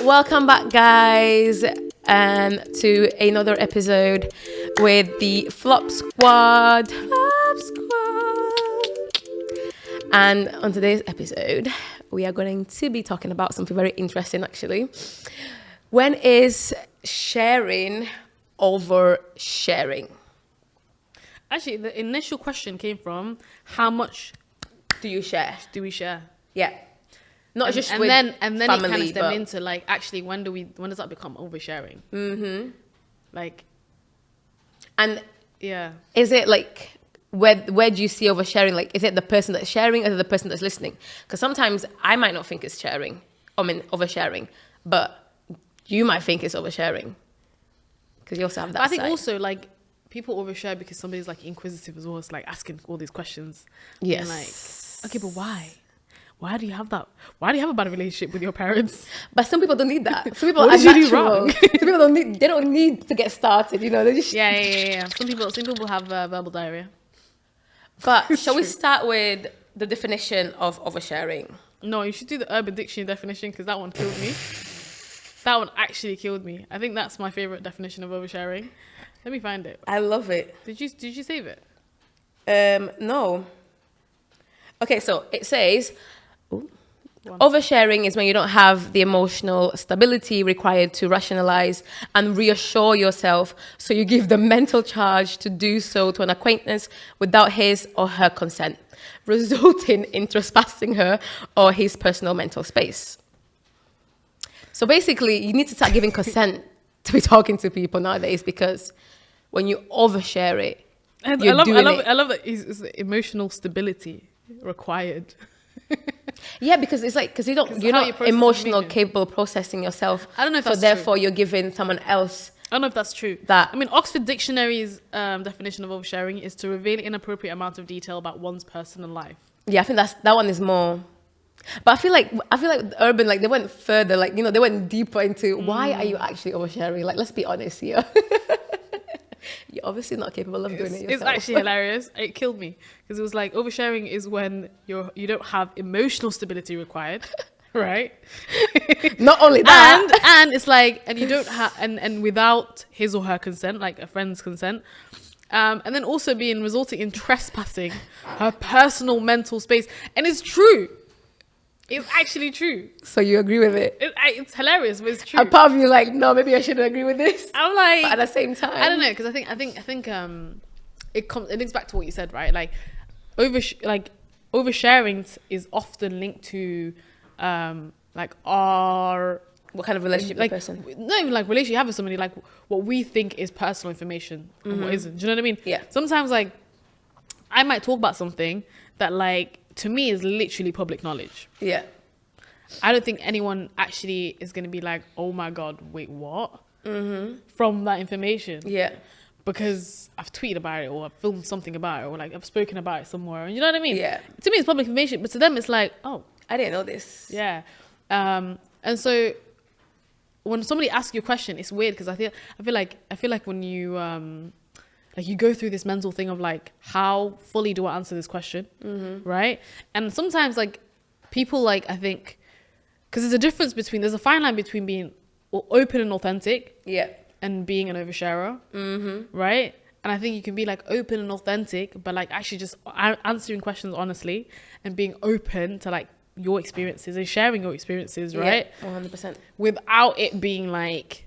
Welcome back, guys, to another episode with the Flopsquad. And on today's episode, we are going to be talking about something very interesting, actually. When is sharing oversharing? Actually, the initial question came from how much Do you share? do we share? Yeah. Not just and with then family, it kind of stemmed but into like, actually, when does that become oversharing? Mm-hmm. Like, And yeah. is it like, where do you see oversharing? Like, is it the person that's sharing or is it the person that's listening? Because sometimes I might not think it's sharing, oversharing, but you might think it's oversharing. Because you also have that But I think side. also like people overshare because somebody's like inquisitive as well. It's like asking all these questions. Yes. And like, okay, but why? Why do you have that? Why do you have a bad relationship with your parents? But some people don't need that. Some people What are did you do natural. wrong? Some people they don't need to get started, you know. They just Yeah. Some people have verbal diarrhea. But It's shall we true. start with the definition of oversharing? No, you should do the Urban Dictionary definition because that one killed me. That one actually killed me. I think that's my favorite definition of oversharing. Let me find it. I love it. Did you save it? No. Okay, so it says One. oversharing is when you don't have the emotional stability required to rationalize and reassure yourself, so you give the mental charge to do so to an acquaintance without his or her consent, resulting in trespassing her or his personal mental space. So basically, you need to start giving consent to be talking to people nowadays, because when you overshare it, And you're doing it. I love that it's emotional stability required. Yeah, because it's like, because you're how not you process emotional, information. capable of processing yourself. I don't know if so that's therefore you're giving someone else I don't know if that's true. that. I mean, Oxford Dictionary's definition of oversharing is to reveal inappropriate amount of detail about one's personal life. Yeah, I think that one is more. But I feel like Urban, like, they went further, like, you know, they went deeper into why are you actually oversharing? Like, let's be honest here. You're obviously not capable of doing it yourself. It's actually hilarious. It killed me because it was like oversharing is when you don't have emotional stability required, right? Not only that, and it's like, and you don't have, and without his or her consent, like a friend's consent, and then also resulting in trespassing her personal mental space. And it's true. It's actually true. so you agree with it. It's hilarious, but it's true. A part of you like, no, maybe I shouldn't agree with this. I'm like, But at the same time, I don't know, because I think it links back to what you said, right? Like oversharing is often linked to like our what kind of relationship like the person? not even like relationship you have with somebody, like what we think is personal information and what isn't. Do you know what I mean? Yeah. Sometimes like I might talk about something that like to me is literally public knowledge. Yeah. I don't think anyone actually is going to be like, oh my God, wait, what? From that information. Yeah. Because I've tweeted about it or I've filmed something about it or like I've spoken about it somewhere. You know what I mean? Yeah. To me, it's public information, but to them, it's like, oh, I didn't know this. yeah. And so when somebody asks you a question, it's weird because I feel like when you like you go through this mental thing of like, how fully do I answer this question, right? And sometimes like people like, I think, because there's a fine line between being open and authentic Yeah. and being an oversharer, right? And I think you can be like open and authentic, but like actually just answering questions honestly and being open to like your experiences and sharing your experiences, right? Yeah, 100%. Without it being like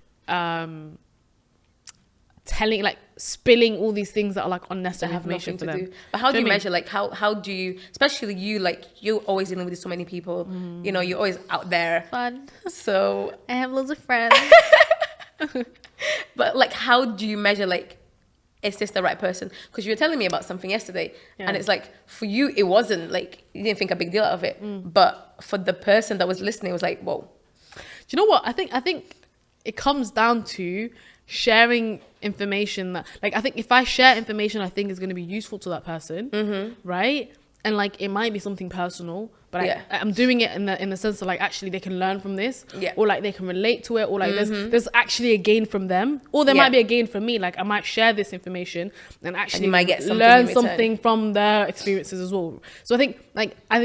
telling, like spilling all these things that are like unnecessary Have information nothing for to them. do. But how do you know what I mean? measure, like, how do you, especially you, like, you're always dealing with so many people, you know, you're always out there. Fun. So, I have loads of friends. but like, how do you measure, like, is this the right person? Because you were telling me about something yesterday, and it's like, for you, it wasn't, like, you didn't think a big deal out of it. But for the person that was listening, it was like, whoa. Do you know what? I think it comes down to sharing information that, like, I think if I share information I think is going to be useful to that person, right? and like it might be something personal, but Yeah. I'm doing it in the sense of like actually they can learn from this, Yeah. or like they can relate to it, or like there's actually a gain from them, or there Yeah. might be a gain from me. Like I might share this information and actually you might get something in learn return. something from their experiences as well. So I think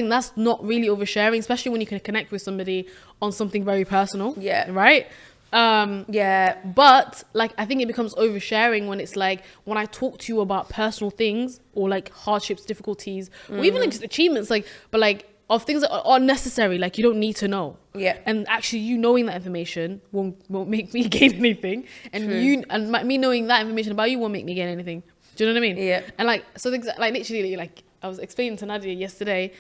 that's not really oversharing, especially when you can connect with somebody on something very personal. Yeah. Right. Yeah. But like I think it becomes oversharing when it's like when I talk to you about personal things or like hardships, difficulties, or even like just achievements, like but like of things that are unnecessary, like you don't need to know. Yeah. And actually you knowing that information won't make me gain anything, and True. me knowing that information about you won't make me gain anything. Do you know what I mean? Yeah. And like so things like literally like I was explaining to Nadia yesterday,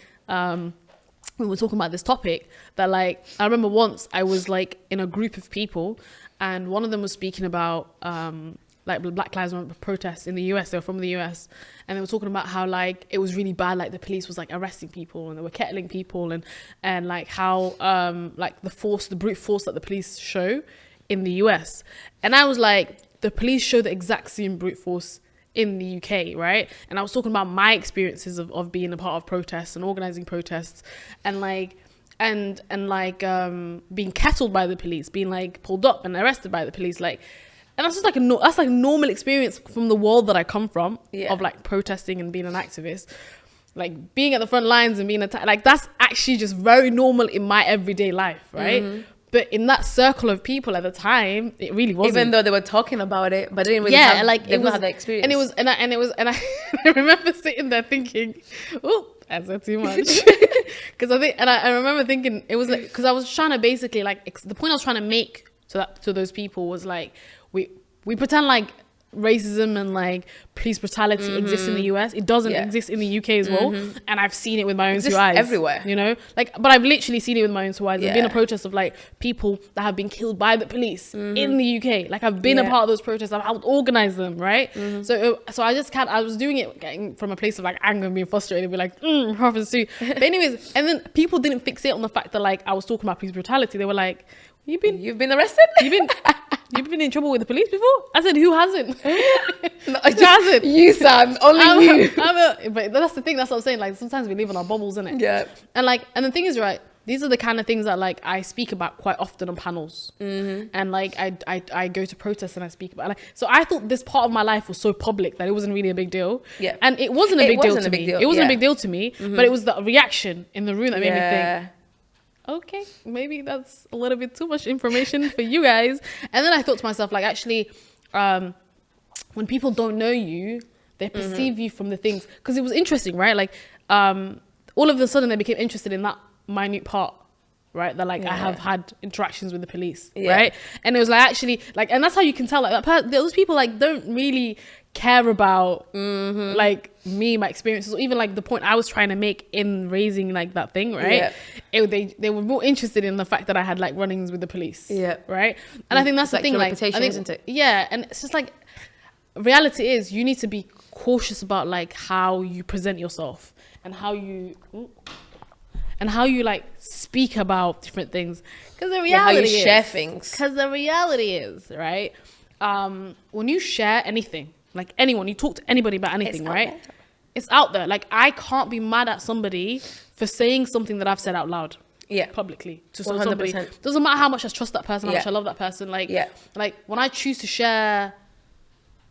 we were talking about this topic, that like I remember once I was like in a group of people and one of them was speaking about like Black Lives Matter protests in the US. They were from the US, and they were talking about how like it was really bad, like the police was like arresting people and they were kettling people, and like how like the brute force that the police show in the US. And I was like, the police show the exact same brute force in the UK, right? And I was talking about my experiences of being a part of protests and organizing protests, and like being kettled by the police, being like pulled up and arrested by the police, like, and that's just like that's like normal experience from the world that I come from, of like protesting and being an activist, like being at the front lines and being attacked. Like that's actually just very normal in my everyday life, right? But in that circle of people at the time, it really wasn't. Even though they were talking about it, but they didn't really have, like it was that experience. And I remember sitting there thinking, oh, I said too much. Because I remember thinking it was like, because I was trying to basically like, the point I was trying to make to those people was like, we pretend like racism and like police brutality exists in the US. It doesn't exist in the UK as well, and I've seen it with my own two eyes everywhere, you know, like, but I've literally seen it with my own two eyes. There's been a protest of like people that have been killed by the police in the UK. Like I've been a part of those protests. I've helped organize them, so I just can't, I was doing it getting from a place of like anger and being frustrated, be like happens too. But anyways, and then people didn't fixate on the fact that like I was talking about police brutality. They were like, you've been arrested? You've been in trouble with the police before? I said, who hasn't? No, who hasn't? You, Sam. Only you. But that's the thing. That's what I'm saying. Like sometimes we live in our bubbles, innit? Yeah. And the thing is, right, these are the kind of things that like I speak about quite often on panels, and like I go to protests and I speak about. Like, so I thought this part of my life was so public that it wasn't really a big deal. Yeah. And it wasn't a big deal to me. It wasn't a big deal to me, but it was the reaction in the room that made me think, okay, maybe that's a little bit too much information for you guys. And then I thought to myself, like, actually, when people don't know you, they perceive you from the things. Because it was interesting, right? Like, all of a sudden they became interested in that minute part, right? That like I have had interactions with the police, right? And it was like actually like, and that's how you can tell like that those people like don't really care about like me, my experiences, or even like the point I was trying to make in raising like that thing, right? They were more interested in the fact that I had like run-ins with the police, right? And I think that's the thing, like reputation, I think, isn't it? Yeah, and it's just like reality is you need to be cautious about like how you present yourself and how you like speak about different things, because the reality how you is, share things. Because the reality is, right? When you share anything, like anyone, you talk to anybody about anything, right? It's out there. Like I can't be mad at somebody for saying something that I've said out loud, publicly to somebody. Doesn't matter how much I trust that person, how much I love that person. Like, like when I choose to share,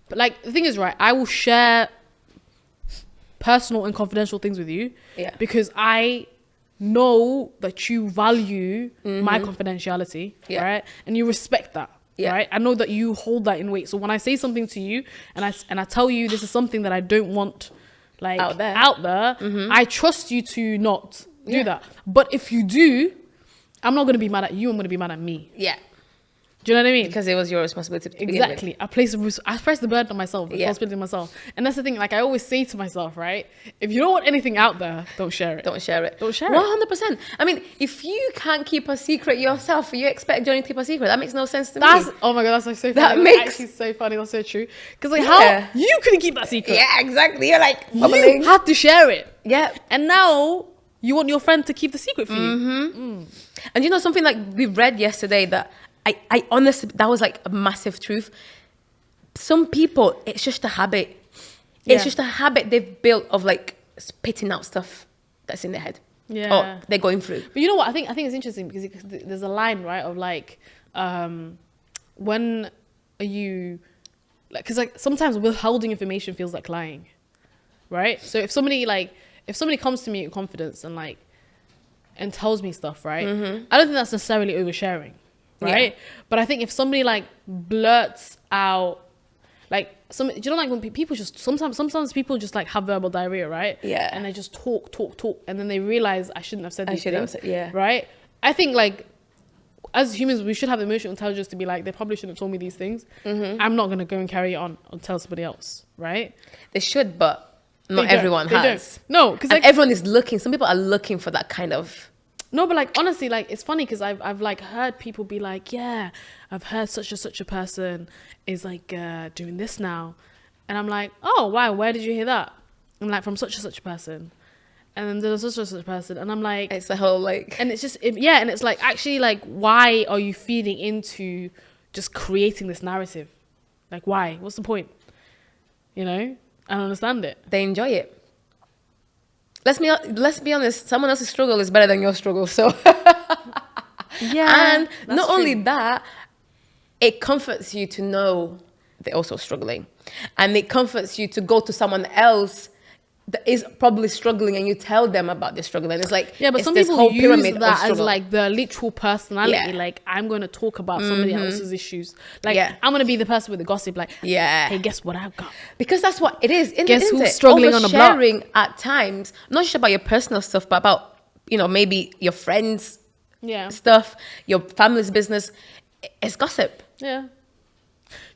but like the thing is, right? I will share personal and confidential things with you, because I know that you value my confidentiality, right? And you respect that, right? I know that you hold that in weight. So when I say something to you and I tell you this is something that I don't want like out there, I trust you to not do that. But if you do, I'm not going to be mad at you. I'm going to be mad at me. Do you know what I mean? Because it was your responsibility to exactly. I press the burden on myself, the responsibility on myself. And that's the thing, like I always say to myself, right? If you don't want anything out there, don't share it. Don't share it. 100%. I mean, if you can't keep a secret yourself, you expect Johnny to keep a secret. That makes no sense to me. Oh my God, that's like so funny. That makes actually so funny. That's so true. Because like how you couldn't keep that secret. Yeah, exactly. You're like bubbling. You had to share it. Yeah. And now you want your friend to keep the secret for you. And you know something like we read yesterday that I honestly, that was like a massive truth. Some people, it's just a habit. It's just a habit they've built of like spitting out stuff that's in their head. Yeah. Or they're going through. But you know what? I think it's interesting because there's a line, right, of like, when are you, like, because like sometimes withholding information feels like lying, right? So if somebody comes to me with confidence and tells me stuff, right? I don't think that's necessarily oversharing, right? Yeah. But I think if somebody like blurts out, like do you know, like when people just sometimes people just like have verbal diarrhea, right? Yeah. And they just talk, and then they realize I shouldn't have said these things. Yeah. Right? I think like as humans we should have emotional intelligence to be like, they probably shouldn't have told me these things. I'm not gonna go and carry it on or tell somebody else, right? They should, but not everyone has. No, because like, everyone is looking. Some people are looking for that kind of. No, but like honestly, like it's funny because I've like heard people be like, yeah, I've heard such a person is like doing this now, and I'm like, oh wow, where did you hear that? I'm like, from such a person, and then there's such a person, and I'm like, it's the whole like, and it's just and it's like, actually, like, why are you feeding into just creating this narrative? Like, why? What's the point? You know, I don't understand it. They enjoy it. Let's be honest. Someone else's struggle is better than your struggle. So, yeah. And not only that, it comforts you to know they're also struggling, and it comforts you to go to someone else that is probably struggling, and you tell them about their struggle. And it's like, yeah, but some people use that as like the literal personality. Yeah. Like, I'm going to talk about somebody else's issues. Like, I'm going to be the person with the gossip. Like, hey, guess what I've got? Because that's what it is. Guess who's struggling on the block? Oversharing at times, not just about your personal stuff, but about, you know, maybe your friends' stuff, your family's business. It's gossip. Yeah.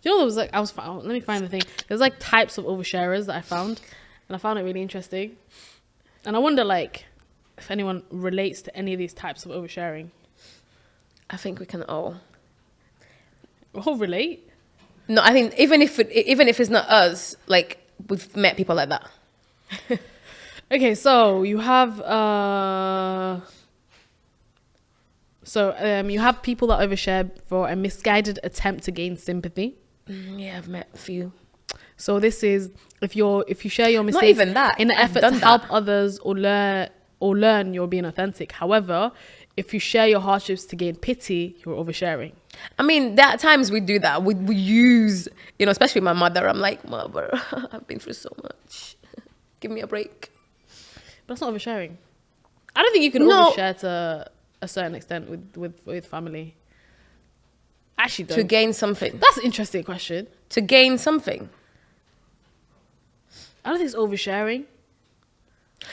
You know, there was like, let me find the thing. There's like types of oversharers that I found. And I found it really interesting. And I wonder, like, if anyone relates to any of these types of oversharing. I think we can all relate. No, I think even if it's not us, like, we've met people like that. Okay, so you have you have people that overshare for a misguided attempt to gain sympathy. Yeah, I've met a few. So this is if you share your mistakes in an effort to help others or learn, you're being authentic. However, if you share your hardships to gain pity, you're oversharing. I mean, there are times we do that. We use, you know, especially my mother. I'm like, mother, I've been through so much. Give me a break. But that's not oversharing. I don't think you can overshare to a certain extent with family. Actually, don't. To gain something. That's an interesting question. To gain something. I don't think it's oversharing.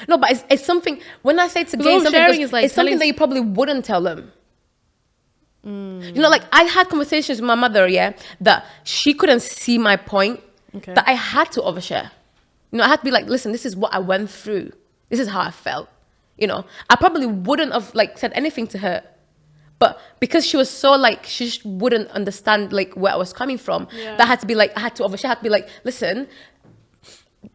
No, but it's something. When I say to gain something, is like it's something that you probably wouldn't tell them. You know, like I had conversations with my mother, that she couldn't see my point, that I had to overshare. You know, I had to be like, listen, this is what I went through. This is how I felt. You know, I probably wouldn't have like said anything to her, but because she was so like, she just wouldn't understand like where I was coming from. That I had to be like, I had to overshare. I had to be like, listen,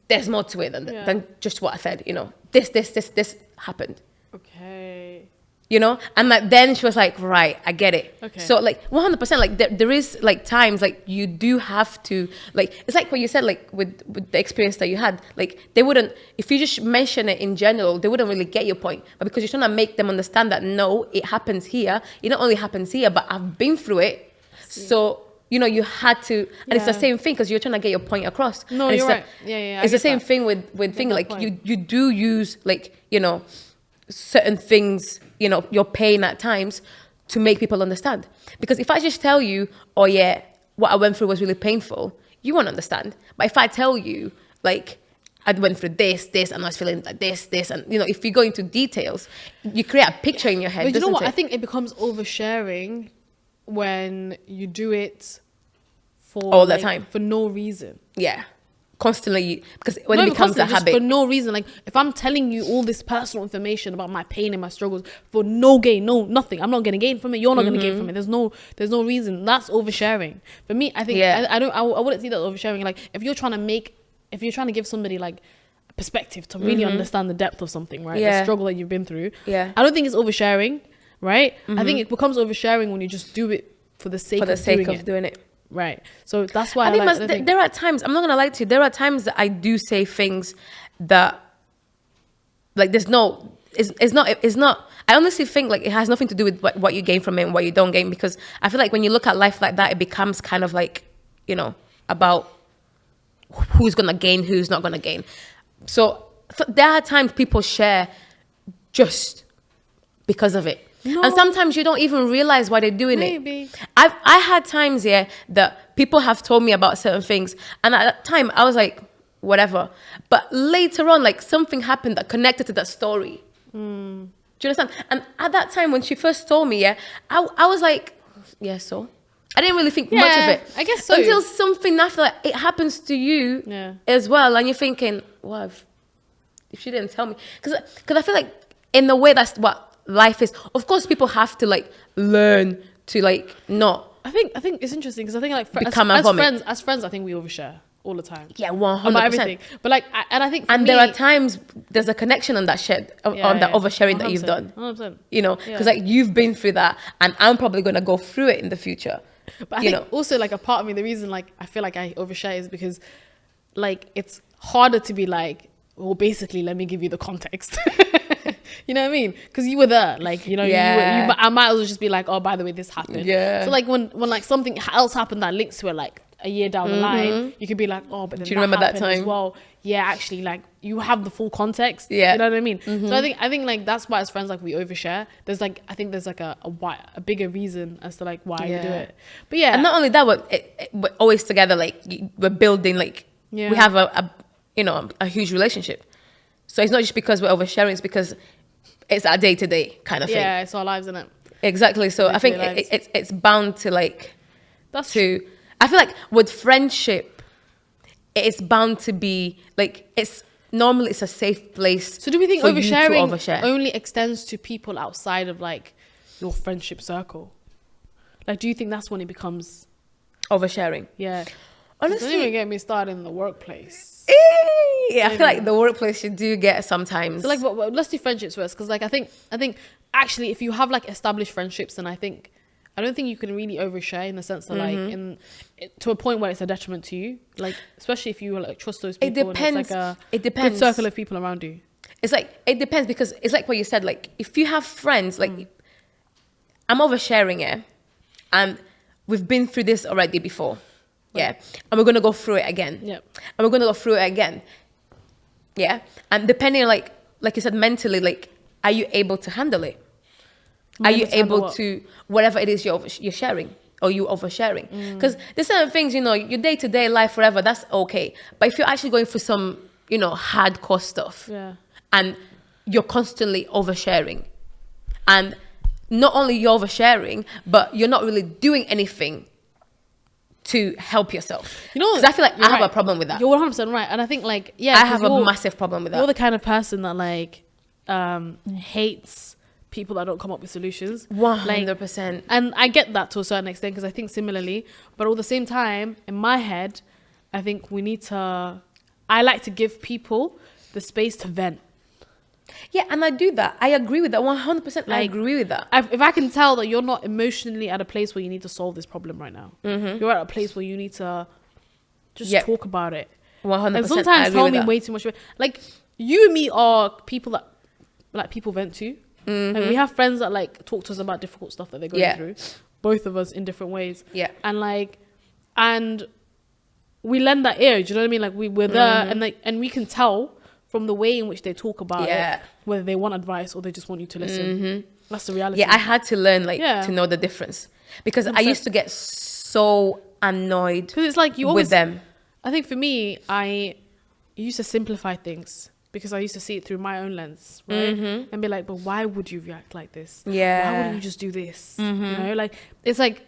there's more to it than just what I said, you know. This happened. Okay. You know? And like then she was like, right, I get it. Okay. So like 100%, like there is like times like you do have to, like, it's like what you said, like with the experience that you had, like they wouldn't, if you just mention it in general, they wouldn't really get your point. But because you're trying to make them understand that no, it happens here. It not only happens here, but I've been through it. So you know, you had to, and it's the same thing because you're trying to get your point across. No, and you're right. It's the same thing with things like you do use like, you know, certain things, you know, your pain at times to make people understand. Because if I just tell you, oh yeah, what I went through was really painful, you won't understand. But if I tell you, like, I went through this, and I was feeling like this, and, you know, if you go into details, you create a picture in your head. But you know what? I think it becomes oversharing when you do it for all the time for no reason. Yeah, constantly, because when it becomes a habit for no reason. Like if I'm telling you all this personal information about my pain and my struggles for no gain, nothing. I'm not gonna gain from it. You're not gonna gain from it. There's no reason. That's oversharing. For me, I think I wouldn't see that oversharing. Like if you're trying to give somebody like a perspective to really understand the depth of something, right? The struggle that you've been through. Yeah, I don't think it's oversharing. Right? I think it becomes oversharing when you just do it for the sake of doing it. Right. So that's why I think there are times, I'm not going to lie to you, there are times that I do say things that like there's no, it's not, I honestly think like it has nothing to do with what you gain from it and what you don't gain, because I feel like when you look at life like that, it becomes kind of like, you know, about who's gonna gain, who's not gonna gain. So there are times people share just because of it. No. And sometimes you don't even realize why they're doing Maybe. it. I had times, yeah, that people have told me about certain things, and at that time I was like, whatever. But later on, like something happened that connected to that story. Do you understand? And at that time when she first told me, yeah, I was like, yeah, so I didn't really think much of it. I guess so. Until something after that, it happens to you as well, and you're thinking, well, if she didn't tell me, because I feel like in a way that's what life is. Of course, people have to like learn to like not. I think it's interesting because I think like as friends, I think we overshare all the time. Yeah, 100%. About everything. But like, I think for and me, there are times there's a connection on that shit, on that oversharing that you've done. 100%. You know, because like you've been through that, and I'm probably gonna go through it in the future. But I think also like a part of me, the reason like I feel like I overshare is because like it's harder to be like, well, basically, let me give you the context. You know what I mean? Because you were there, like, you know, I might as well just be like, oh, by the way, this happened. Yeah. So like when like something else happened that links to it, like a year down the line, you could be like, oh, but then do you remember that time as well? Yeah, actually, like you have the full context. Yeah. You know what I mean? So I think like that's why as friends, like we overshare. There's like, I think there's like a bigger reason as to like why you do it. But yeah. And not only that, we're always together, like we're building, like we have a huge relationship. So it's not just because we're oversharing, it's because it's our day-to-day kind of thing. Yeah, it's our lives, isn't it? Exactly. So I think it's bound to like, I feel like with friendship, it's bound to be like, it's a safe place. So do we think oversharing only extends to people outside of like your friendship circle? Like, do you think that's when it becomes oversharing? Yeah. Honestly, don't even get me started in the workplace. Yeah, I feel like the workplace you do get sometimes. So like, let's do friendships first, because like I think actually if you have like established friendships, then I don't think you can really overshare in the sense that like to a point where it's a detriment to you. Like especially if you like trust those people. It depends. And it's like it depends. Good circle of people around you. It's like it depends, because it's like what you said. Like if you have friends, like I'm oversharing it, and we've been through this already before. Yeah. And we're going to go through it again. Yeah. And we're going to go through it again. Yeah. And depending on like you said, mentally, like, are you able to handle it? Are you able to, whatever it is you're sharing or you oversharing? Because there's certain things, you know, your day-to-day life, forever, that's okay. But if you're actually going through some, you know, hardcore stuff and you're constantly oversharing, and not only you're oversharing, but you're not really doing anything to help yourself. You know, because I feel like I have a problem with that. You're 100% right. And I think like, I have a massive problem with that. You're the kind of person that like hates people that don't come up with solutions. 100%. Like, and I get that to a certain extent, because I think similarly, but at the same time, in my head, I think I like to give people the space to vent. Yeah, and I do that. I agree with that 100%. Like, I agree with that. If I can tell that you're not emotionally at a place where you need to solve this problem right now, you're at a place where you need to just talk about it. 100%. And sometimes tell me way too much. Like you and me are people that like people vent to. Like, we have friends that like talk to us about difficult stuff that they're going through. Both of us in different ways. Yeah. And we lend that ear. Do you know what I mean? Like we're there, and we can tell from the way in which they talk about it, whether they want advice or they just want you to listen. That's the reality. Yeah, I had to learn to know the difference, because 100%. I used to get so annoyed because it's like with them. I think for me, I used to simplify things because I used to see it through my own lens, right? And be like, but why would you react like this? Yeah. Why wouldn't you just do this? You know, like it's like,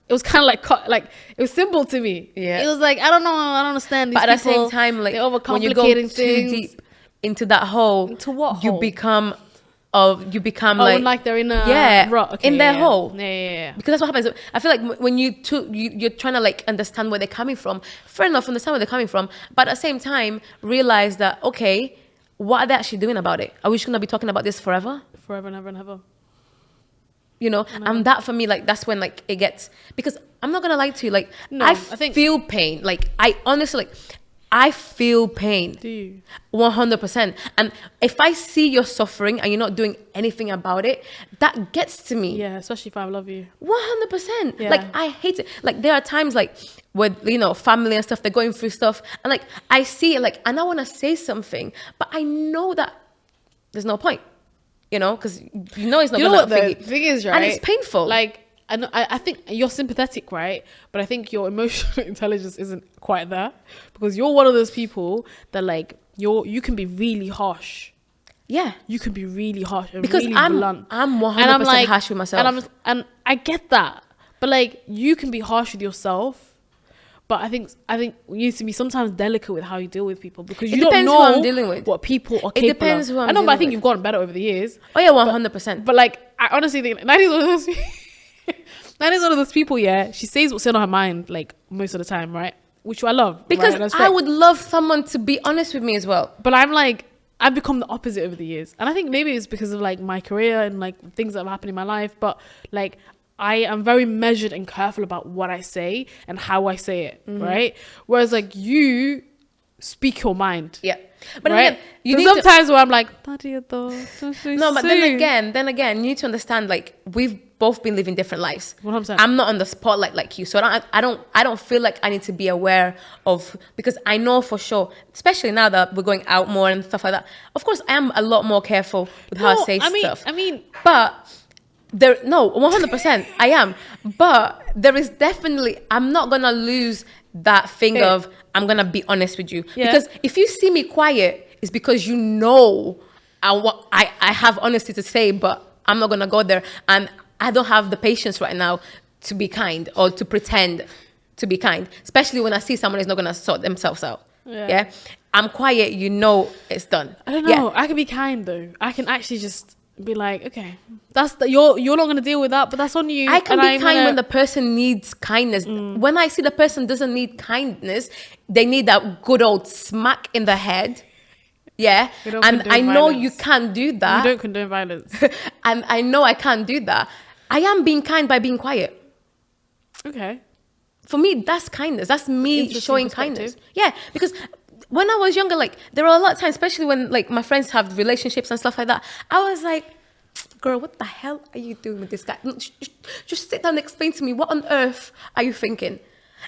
it was kind of like it was simple to me. Yeah. It was like, I don't know, I don't understand these people. But at the same time, like, they're overcomplicating when you go too deep into that hole, into what you hole? become like they're in a rut. Okay, in their hole. Yeah. Because that's what happens. I feel like when you're trying to like understand where they're coming from. Fair enough, understand where they're coming from, but at the same time realize that, okay, what are they actually doing about it? Are we just gonna be talking about this forever? Forever and ever and ever. You know, and that for me, like, that's when like it gets, because I'm not gonna lie to you, like, I feel pain. Like, I honestly, like, I feel pain. Do you? 100%. And if I see you're suffering and you're not doing anything about it, that gets to me. Yeah, especially if I love you. 100%. Yeah. Like, I hate it. Like, there are times, like, with, you know, family and stuff, they're going through stuff. And, like, I see it, like, and I want to say something, but I know that there's no point, you know, because you know it's not You know going what to the thing is, right? And it's painful. Like, I think you're sympathetic, right? But I think your emotional intelligence isn't quite there, because you're one of those people that, like, you can be really harsh. Yeah. You can be really harsh and Because really I'm blunt. 100% harsh with myself. And I get that, but like, you can be harsh with yourself. But I think you need to be sometimes delicate with how you deal with people, because you don't depends know who I'm dealing with. what people are It capable depends of. who I'm I know, but I dealing think with. you've gotten better over the years. Oh, yeah, 100%. But like, I honestly think Nadia's one of those Nadia's one of those people, yeah. She says what's in her mind, like, most of the time, right? Which I love. Because right? And I would love someone to be honest with me as well. But I'm like, I've become the opposite over the years. And I think maybe it's because of like my career and like things that have happened in my life. But like, I am very measured and careful about what I say and how I say it, right? Whereas like, you speak your mind. Yeah. But right? again, you There's need sometimes where I'm like, Nadia, though, no, but then again, you need to understand, like, we've both been living different lives. 100%. I'm not on the spotlight like you, so I don't feel like I need to be aware of, because I know for sure, especially now that we're going out more and stuff like that. Of course, I am a lot more careful with how I say stuff. I mean, but 100% I am. But there is definitely, I'm not gonna lose that thing of, I'm gonna be honest with you. Yeah. Because if you see me quiet, it's because you know I have honesty to say, but I'm not gonna go there. And I don't have the patience right now to be kind or to pretend to be kind, especially when I see someone is not gonna sort themselves out. Yeah. I'm quiet, you know it's done. I don't know. I can be kind though. I can actually just be like, okay, you're not gonna deal with that, but that's on you. I can be kind when the person needs kindness. When I see the person doesn't need kindness, they need that good old smack in the head. Yeah. And I know you can't do that. We don't condone violence. And I know I can't do that. I am being kind by being quiet. Okay. For me, that's kindness. That's me Interesting showing perspective. kindness. Yeah. Because when I was younger, like, there were a lot of times, especially when like my friends have relationships and stuff like that, I was like, girl, what the hell are you doing with this guy? Just sit down and explain to me, what on earth are you thinking?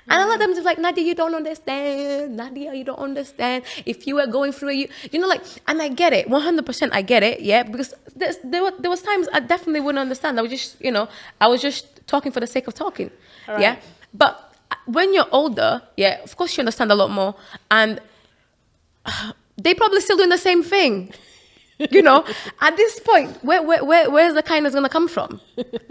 And a lot of them just like, Nadia, you don't understand. Nadia, you don't understand. If you were going through it, you know, like, and I get it, 100% I get it, yeah, because there was times I definitely wouldn't understand. I was just, you know, I was just talking for the sake of talking, Right. yeah. But when you're older, yeah, of course you understand a lot more, and they probably still doing the same thing. You know, at this point, where's the kindness gonna come from?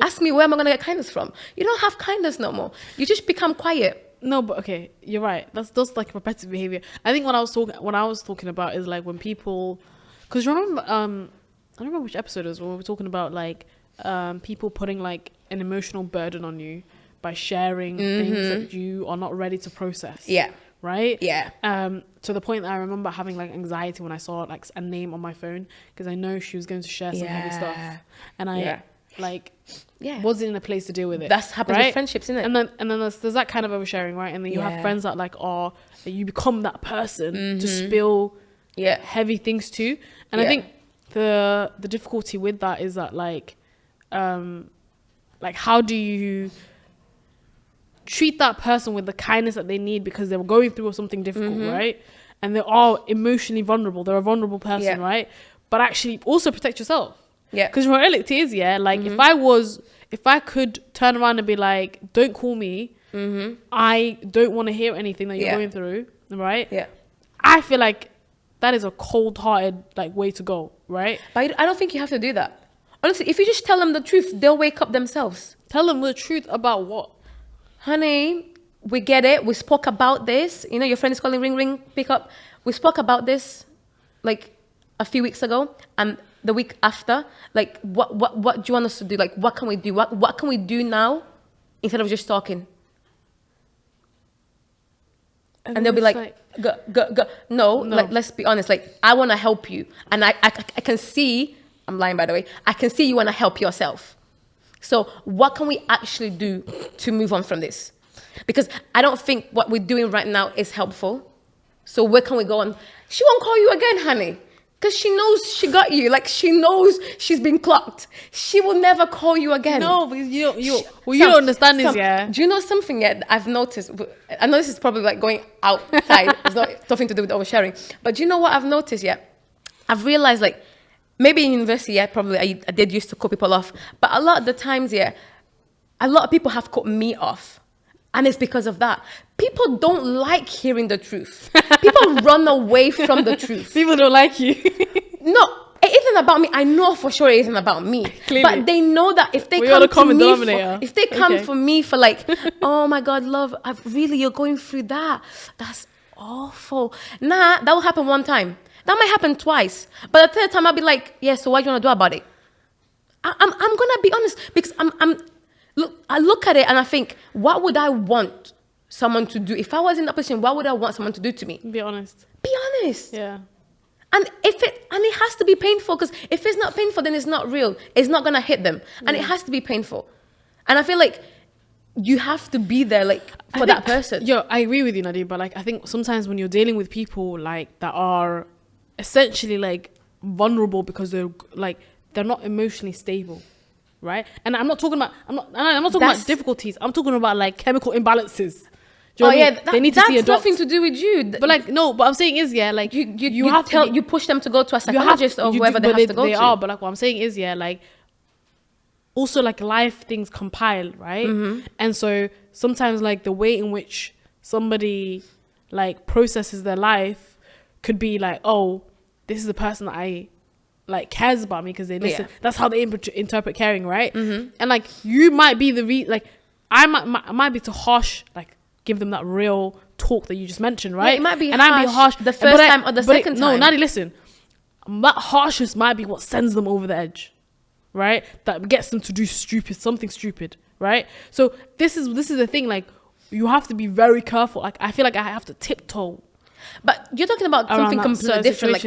Ask me, where am I gonna get kindness from? You don't have kindness no more. You just become quiet. No, but okay, you're right. That's like repetitive behavior. I think what I was talking about is like when people, because remember, I don't remember which episode it was when we were talking about like people putting like an emotional burden on you by sharing things that you are not ready to process. Yeah. Right? Yeah. To the point that I remember having like anxiety when I saw like a name on my phone, because I know she was going to share some heavy stuff, and I wasn't in a place to deal with it. That's happens with friendships, isn't it? And then there's that kind of oversharing, right? And then you have friends that like that you become that person to spill heavy things to. And I think the difficulty with that is that like how do you treat that person with the kindness that they need, because they were going through something difficult, right? And they are emotionally vulnerable. They're a vulnerable person, right? But actually also protect yourself. Yeah. Because reality is, like if I could turn around and be like, don't call me, I don't want to hear anything that you're going through, right? Yeah. I feel like that is a cold-hearted like way to go, right? But I don't think you have to do that. Honestly, if you just tell them the truth, they'll wake up themselves. Tell them the truth about what? Honey, we get it. We spoke about this. You know, your friend is calling, ring, ring, pick up. We spoke about this like a few weeks ago, and the week after, like, what do you want us to do? Like, what can we do? What can we do now instead of just talking? And they'll be like, go. No, like, let's be honest. Like, I want to help you. And I can see, I'm lying, by the way. I can see you want to help yourself. So what can we actually do to move on from this? Because I don't think what we're doing right now is helpful. So where can we go on? She won't call you again, honey. Because she knows she got you. Like, she knows she's been clocked. She will never call you again. No, because you don't understand this, yeah. Do you know something yet I've noticed? I know this is probably like going outside. It's not nothing to do with oversharing. But do you know what I've noticed yet? I've realized, like, maybe in university, yeah, probably I did used to cut people off. But a lot of the times, yeah, a lot of people have cut me off. And it's because of that. People don't like hearing the truth. People run away from the truth. People don't like you. No, it isn't about me. I know for sure it isn't about me. Clearly. But they know that if they come for me for like, oh my God, love, you're going through that. That's awful. Nah, that will happen one time. That might happen twice. But the third time I'll be like, yeah, so what do you want to do about it? I'm gonna be honest, because I look at it and I think, what would I want someone to do? If I was in that position, what would I want someone to do to me? Be honest. Be honest. Yeah. And it has to be painful, because if it's not painful, then it's not real. It's not gonna hit them. And it has to be painful. And I feel like you have to be there, like, for that person. Yo, I agree with you, Nadia, but like, I think sometimes when you're dealing with people like that are essentially like vulnerable because they're not emotionally stable. Right, and I'm not talking about about difficulties. I'm talking about like chemical imbalances. Do you know what I mean? They need to see a doctor. That's nothing to do with you. But like, no, but I'm saying is, yeah, like you have to you push them to go to a psychologist or whoever they have to go to. They are, but like what I'm saying is, yeah, like also like life things compile, right? Mm-hmm. And so sometimes like the way in which somebody like processes their life could be like, oh, this is the person that I like cares about me because they listen. Yeah. That's how they interpret caring, right? Mm-hmm. And like you might be I might be too harsh, like give them that real talk that you just mentioned, right? Yeah, it might be and I'd be harsh the first time or the second time. No, Nadia, listen. That harshness might be what sends them over the edge, right? That gets them to do something stupid, right? So this is the thing. Like you have to be very careful. Like I feel like I have to tiptoe. But you're talking about something completely different. Like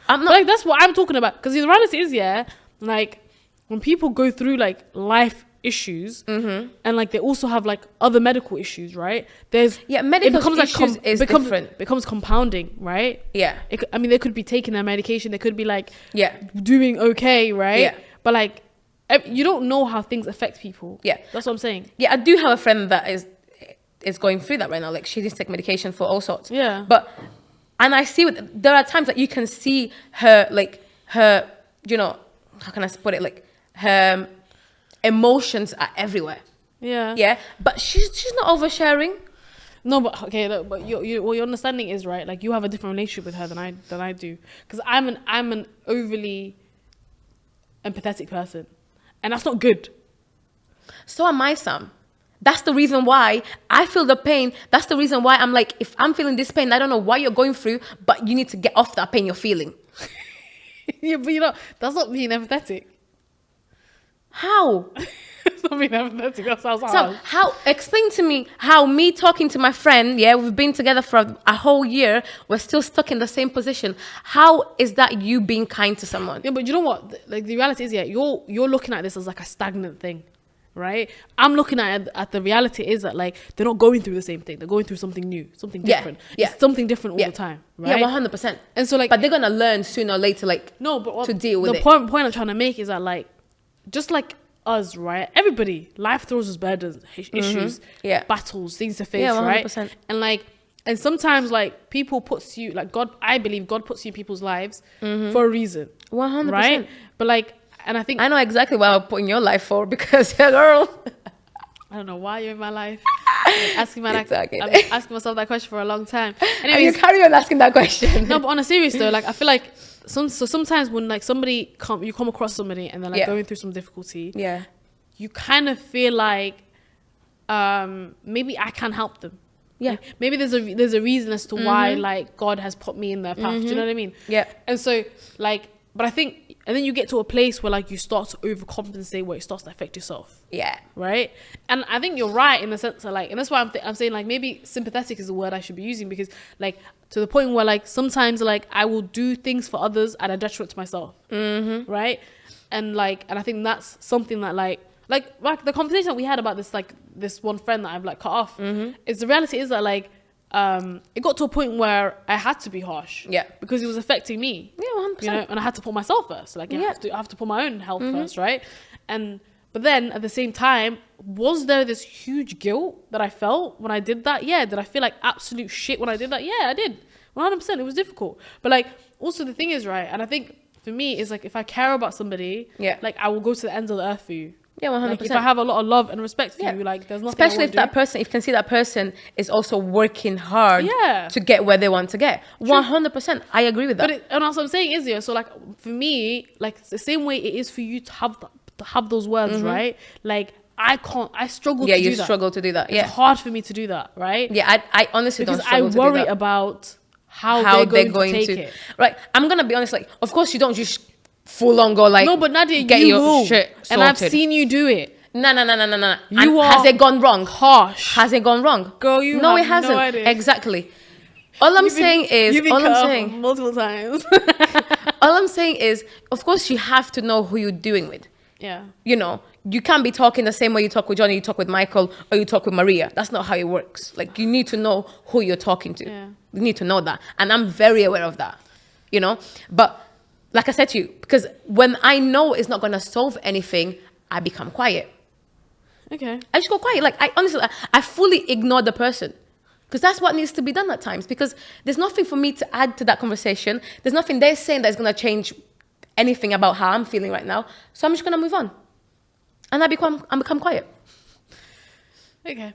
I'm not. Like that's what I'm talking about. Because the reality is, yeah, like when people go through like life issues, mm-hmm. and like they also have like other medical issues, right? Medical issues becomes compounding, right? Yeah. I mean, they could be taking their medication. They could be like doing okay, right? Yeah. But like you don't know how things affect people. Yeah, that's what I'm saying. Yeah, I do have a friend that is going through that right now. Like she needs to take medication for all sorts. Yeah. And I see there are times that you can see her, you know, how can I put it? Like her emotions are everywhere. Yeah. Yeah. But she's not oversharing. No, but okay. Look, but your understanding is right. Like you have a different relationship with her than I do. Because I'm an overly empathetic person, and that's not good. So am I, Sam. That's the reason why I feel the pain. That's the reason why I'm like, if I'm feeling this pain, I don't know what you're going through, but you need to get off that pain you're feeling. Yeah, but that's not being empathetic. How? It's not being empathetic. That sounds hard. So explain to me how me talking to my friend, yeah, we've been together for a whole year, we're still stuck in the same position. How is that you being kind to someone? Yeah, but you know what? Like the reality is, yeah, you're looking at this as like a stagnant thing. Right, I'm looking at the reality is that like they're not going through the same thing. They're going through something new, something different. Yeah, it's something different all the time. Right? Yeah, 100%. And so like, but they're gonna learn sooner or later. Like to deal with it. The point I'm trying to make is that like, just like us, right? Everybody, life throws us burdens, issues, battles, things to face, 100%. Right? And like, and sometimes like people puts you like God. I believe God puts you in people's lives for a reason. 100%. Right? But like. And I think I know exactly what I'm putting your life for because girl. I don't know why you're in my life. I've been asking myself that question for a long time. Anyways, and you carry on asking that question. No, but on a serious though, like I feel like sometimes when like you come across somebody and they're like going through some difficulty, you kind of feel like maybe I can help them. Yeah, like, maybe there's a reason as to why like God has put me in their path. Do you know what I mean? Yeah. And so like, but I think. And then you get to a place where like you start to overcompensate, where it starts to affect yourself. Yeah. Right. And I think you're right in the sense that like, and that's why I'm saying like maybe sympathetic is the word I should be using, because like to the point where like sometimes like I will do things for others at a detriment to myself. Mm-hmm. Right. And like, and I think that's something that like the conversation that we had about this one friend that I've like cut off is the reality is that like it got to a point where I had to be harsh. Yeah. Because it was affecting me. Yeah, 100%. You know, and I had to put myself first. Like, I have to put my own health first, right? But then at the same time, was there this huge guilt that I felt when I did that? Yeah. Did I feel like absolute shit when I did that? Yeah, I did. 100%. It was difficult. But like, also the thing is, right, and I think for me, is like, if I care about somebody, like, I will go to the ends of the earth for you. Yeah, 100%. Like, if I have a lot of love and respect for you, like, there's nothing. Especially if that person, if you can see that person is also working hard to get where they want to get. 100%. I agree with that. But and also I'm saying is, so like, for me, like, it's the same way it is for you to have those words, right? Like, I struggle to do that. Yeah, you struggle to do that. It's hard for me to do that, right? Yeah, I honestly don't struggle to do that. Because I worry about how they're going to take it. Right, I'm going to be honest, like, of course you don't just full on go like, no, but Nadia, get you your will. shit sorted. And I've seen you do it. No. Has it gone wrong? Harsh. Has it gone wrong? Girl, you no, have it hasn't. No idea. Exactly. All I'm saying is, multiple times. all I'm saying is, of course, you have to know who you're doing with. Yeah. You know, you can't be talking the same way you talk with Johnny, you talk with Michael, or you talk with Maria. That's not how it works. Like, you need to know who you're talking to. Yeah. You need to know that. And I'm very aware of that, you know? But like I said to you, because when I know it's not going to solve anything, I become quiet. Okay. I just go quiet. Like, I fully ignore the person. Because that's what needs to be done at times. Because there's nothing for me to add to that conversation. There's nothing they're saying that's going to change anything about how I'm feeling right now. So I'm just going to move on. And I become quiet. Okay.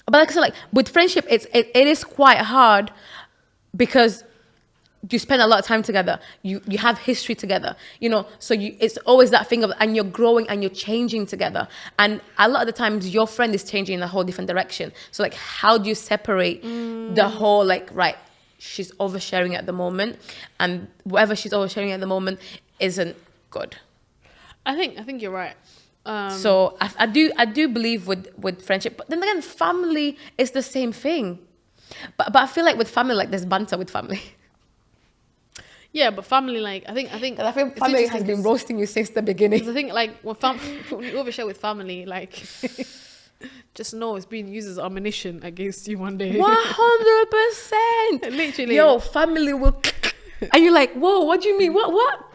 But like I said, like, with friendship, it is quite hard because you spend a lot of time together. You have history together, you know. So it's always that thing of, and you're growing and you're changing together. And a lot of the times your friend is changing in a whole different direction. So like, how do you separate the whole, like, right, she's oversharing at the moment, and whatever she's oversharing at the moment isn't good. I think you're right. So I do believe with friendship, but then again, family is the same thing. But I feel like with family, like, there's banter with family. Yeah, but family, like, I think family has been roasting you since the beginning. Because I think, like, when you overshare with family, like, just know it's being used as ammunition against you one day. 100%. Literally. Yo, family will, and you're like, whoa, what do you mean? What?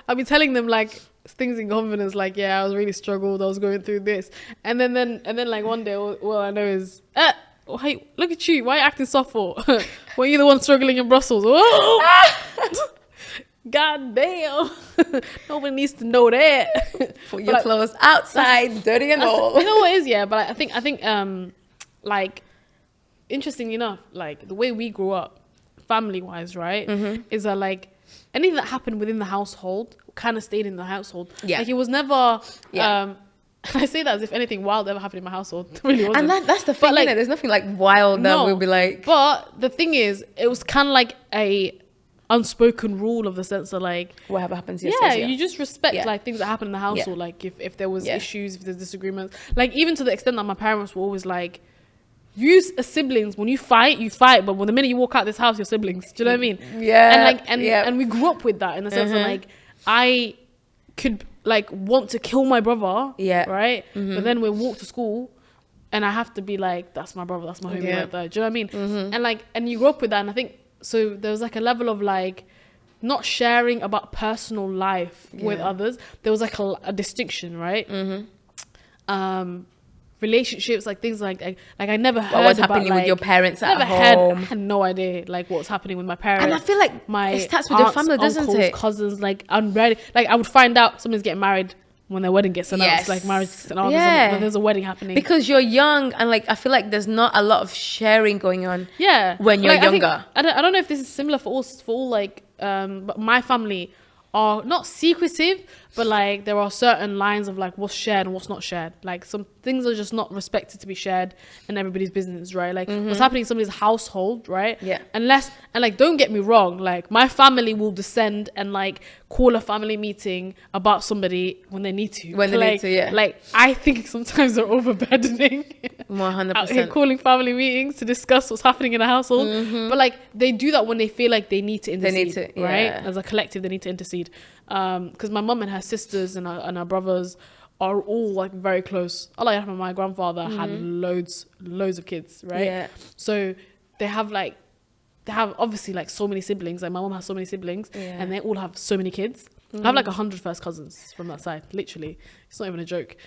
I'll be telling them, like, things in confidence, like, yeah, I was really struggled, I was going through this, and then like, one day, all I know is, hey, look at you, why are you acting soft for? Were you the one struggling in Brussels? God damn. Nobody needs to know that. Put your clothes outside, dirty and all. You know what it is, yeah, but I think like, interesting enough, like, the way we grew up family wise, right, is that, like, anything that happened within the household kind of stayed in the household. Yeah. Like, it was never I say that as if anything wild ever happened in my household. It really wasn't. And that's the thing, like, there's nothing like wild that will be like. But the thing is, it was kind of like a unspoken rule of the sense that, like, whatever happens, you just respect like things that happen in the household. Like, if there was issues, if there's disagreements, like, even to the extent that my parents were always like, use as siblings, when you fight, but when the minute you walk out this house, you're siblings. Do you know what I mean? Yeah. And like, and we grew up with that in the sense that, like, I could, like, want to kill my brother, right? But then we walk to school and I have to be like, that's my brother, that's my homie right there. Do you know what I mean? And like, and you grow up with that, and I think so there was like a level of, like, not sharing about personal life with others. There was like a distinction, right? Relationships, like, things like I never heard what's about, happening like, with your parents at home. I had no idea, like, what's happening with my parents. And I feel like it starts with your family, doesn't uncles, it? cousins, like, I'm ready. Like, I would find out someone's getting married when their wedding gets announced, like, marriage gets announced, when there's a wedding happening. Because you're young, and, like, I feel like there's not a lot of sharing going on. Yeah, when you're younger. I don't know if this is similar for all like, but my family are not secretive, but, like, there are certain lines of, like, what's shared and what's not shared. Like, some things are just not respected to be shared in everybody's business, right? Like, what's happening in somebody's household, right? Yeah. And like, don't get me wrong, like, my family will descend and, like, call a family meeting about somebody when they need to. Like, I think sometimes they're overburdening. 100%. Out here calling family meetings to discuss what's happening in the household. But, like, they do that when they feel like they need to intercede, right? As a collective, they need to intercede. Because my mum and her sisters and her brothers are all like very close. Like my grandfather had loads of kids, right? Yeah. So they have obviously like so many siblings. Like my mom has so many siblings, and they all have so many kids. I have like 100 first cousins from that side. Literally, it's not even a joke.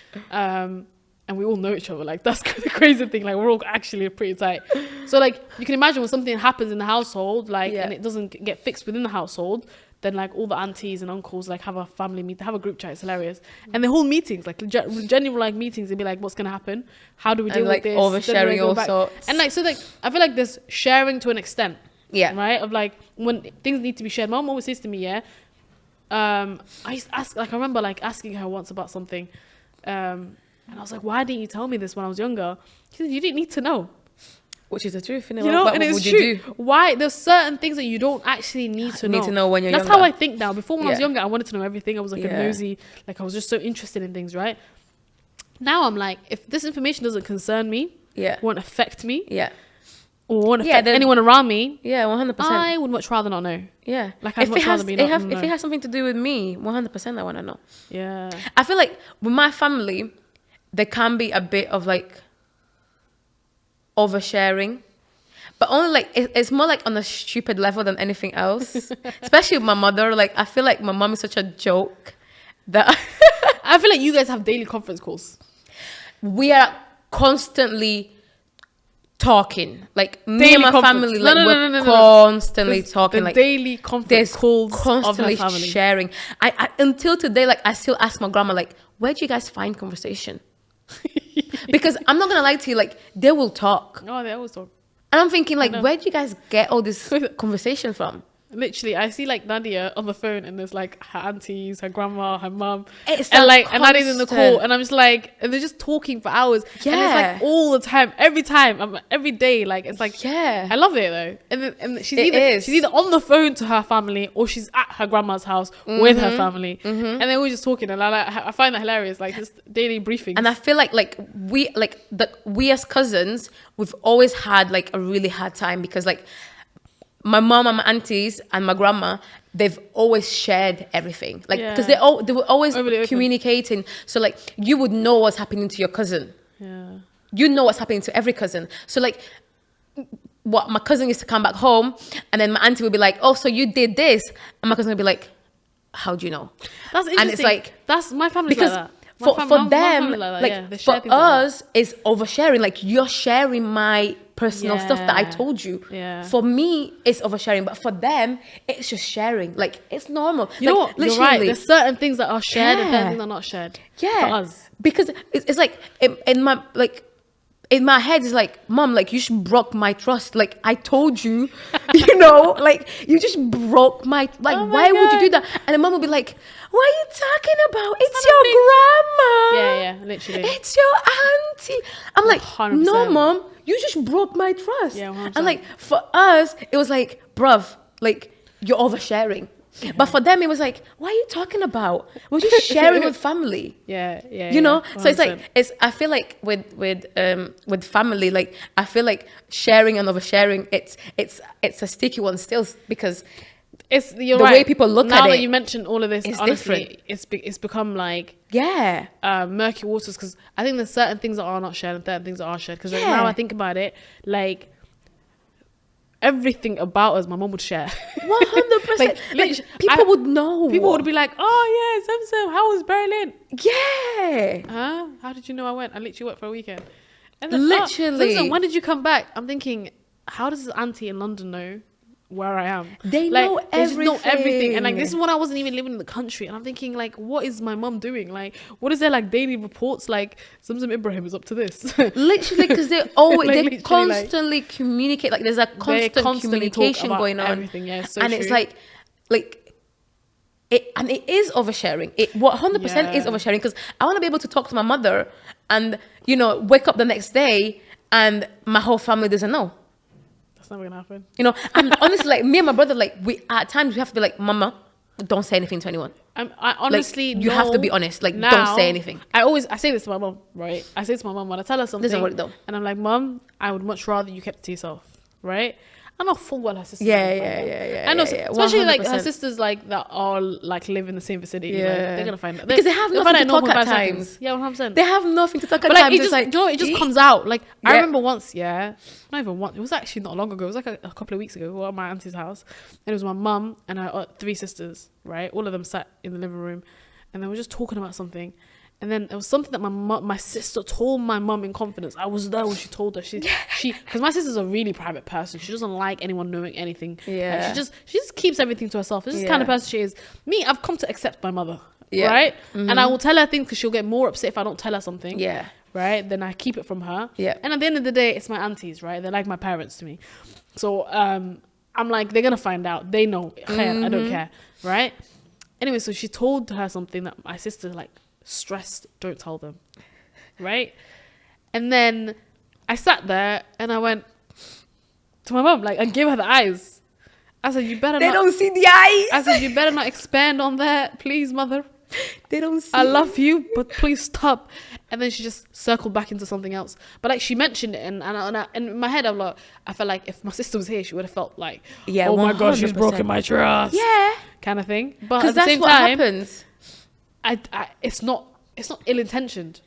And we all know each other. Like that's the crazy thing. Like we're all actually pretty tight. So like you can imagine when something happens in the household, like and it doesn't get fixed within the household, then like all the aunties and uncles like have a family meet, have a group chat. It's hilarious, and the whole meetings, like genuine like meetings, they'd be like, "What's gonna happen? How do we deal with this?" Oversharing also, and like so like I feel like there's sharing to an extent, right? Of like when things need to be shared. Mom always says to me, I used to ask, like I remember like asking her once about something, and I was like, "Why didn't you tell me this when I was younger?" She said, "You didn't need to know." Which is the truth, you know, and it's true. Why there's certain things that you don't actually need to know. Need to know when you're That's younger. how I think now. Before when I was younger, I wanted to know everything. I was like a nosy, like I was just so interested in things, right? Now I'm like, if this information doesn't concern me, won't affect me, or won't affect anyone around me, 100%. I would much rather not know. Yeah, like I'd much rather be not know. If it has something to do with me, 100% I want to know. Yeah, I feel like with my family, there can be a bit of like oversharing, but only like it's more like on a stupid level than anything else. Especially with my mother, like I feel like my mom is such a joke that I feel like you guys have daily conference calls. We are constantly talking, like me and my family, like we're constantly talking, like daily conference calls, constantly of her family. Sharing. I until today, like I still ask my grandma, like, where do you guys find conversation? Because I'm not gonna lie to you, like they will talk. Oh, they always talk. And I'm thinking, like, where do you guys get all this conversation from? Literally, I see like Nadia on the phone, and there's like her aunties, her grandma, her mum, and Nadia's in the call, and I'm just like, and they're just talking for hours, and it's like all the time, every day, like it's like, I love it though, and she's either on the phone to her family or she's at her grandma's house with her family, and they're all just talking, and I find that hilarious, like just daily briefings. And I feel like we as cousins, we've always had like a really hard time because like my mom and my aunties and my grandma, they've always shared everything. Like, because they were always communicating. So like, you would know what's happening to your cousin. Yeah. You know what's happening to every cousin. So like, what my cousin used to come back home, and then my auntie would be like, "Oh, so you did this," and my cousin would be like, "How do you know?" That's interesting. And it's like, that's my family like that. For them, like for us, is oversharing. Like you're sharing my personal stuff that I told you. Yeah. For me, it's oversharing, but for them, it's just sharing. Like it's normal. You know what? You're right. There's certain things that are shared and certain things that are not shared. Yeah. For us, because it's like in my head, it's like, Mom, like you just broke my trust. Like I told you, you know, like you just broke my, like, why would you do that? And the mom would be like, what are you talking about? It's your grandma. Yeah, literally. It's your auntie. I'm like, 100%. No, Mom, you just broke my trust. Yeah, 100%. And like for us, it was like, bruv, like you're oversharing. Yeah. But for them, it was like, what are you talking about? We're just sharing with family. Yeah. You know, 100%. so it's like I feel like with family, like I feel like sharing and oversharing, it's a sticky one still because you're the right. way people look now at it. Now that you mentioned all of this, it's honestly, it's become like murky waters, because I think there's certain things that are not shared and certain things that are shared. Because now I think about it, like everything about us, my mom would share. 100%. Like people would know. People would be like, "Oh yeah, Sam, how was Berlin?" Yeah. Huh? How did you know I went? I literally went for a weekend. And then, literally. When did you come back? I'm thinking, how does this auntie in London know where I am? They like, know they everything. just know everything. And like, this is when I wasn't even living in the country, and I'm thinking, like, what is my mum doing? Like, what is there, like, daily reports, like Zamzam Ibrahim is up to this? Literally, because they always like, they constantly communicate. Like there's a constant communication going on. Everything, yeah, so and true. It's like it is oversharing. It 100% is oversharing, because I want to be able to talk to my mother and, you know, wake up the next day and my whole family doesn't know. That's never gonna happen. You know, and honestly, like me and my brother, like we at times we have to be like, Mama, don't say anything to anyone. I honestly, like, you have to be honest. Like, now, don't say anything. I say this to my mom, right? I say to my mom when I tell her something, doesn't work though. And I'm like, Mom, I would much rather you kept it to yourself, right? I know full well her sisters. Yeah. I know, especially like her 100%. sisters like that all like live in the same vicinity. Yeah. Like, they're gonna find out Because they have they'll nothing find to out talk in at 5 times. seconds. Yeah, 100%. They have nothing to talk at But like times. it It's just, like, you know, it just comes out. Like I Yeah. remember once, not even once. It was actually not long ago. It was like a couple of weeks ago. We were at my auntie's house, and it was my mum and her 3 sisters. Right, all of them sat in the living room, and they were just talking about something. And then there was something that my sister told my mum in confidence. I was there when she told her. She because my sister's a really private person. She doesn't like anyone knowing anything. Yeah. Like, she just keeps everything to herself. This is the kind of person she is. Me, I've come to accept my mother. Yeah. Right, and I will tell her things because she'll get more upset if I don't tell her something. yeah. Right, then I keep it from her. Yeah. And at the end of the day, it's my aunties, right? They're like my parents to me. So I'm like, they're gonna find out. They know. I don't care, right? Anyway, so she told her something that my sister like stressed, don't tell them, right? And then I sat there and I went to my mum, like, and gave her the eyes. I said, you better They not. don't see the eyes. I said, you better not expand on that, please, mother. They don't see. I love you, but please stop. And then she just circled back into something else. But like she mentioned it, and in my head, I felt like if my sister was here, she would have felt like, Yeah, oh my god, she's 100%. broken my trust. Yeah. Kind of thing. But Because at the that's same what time, happens. I it's not ill intentioned.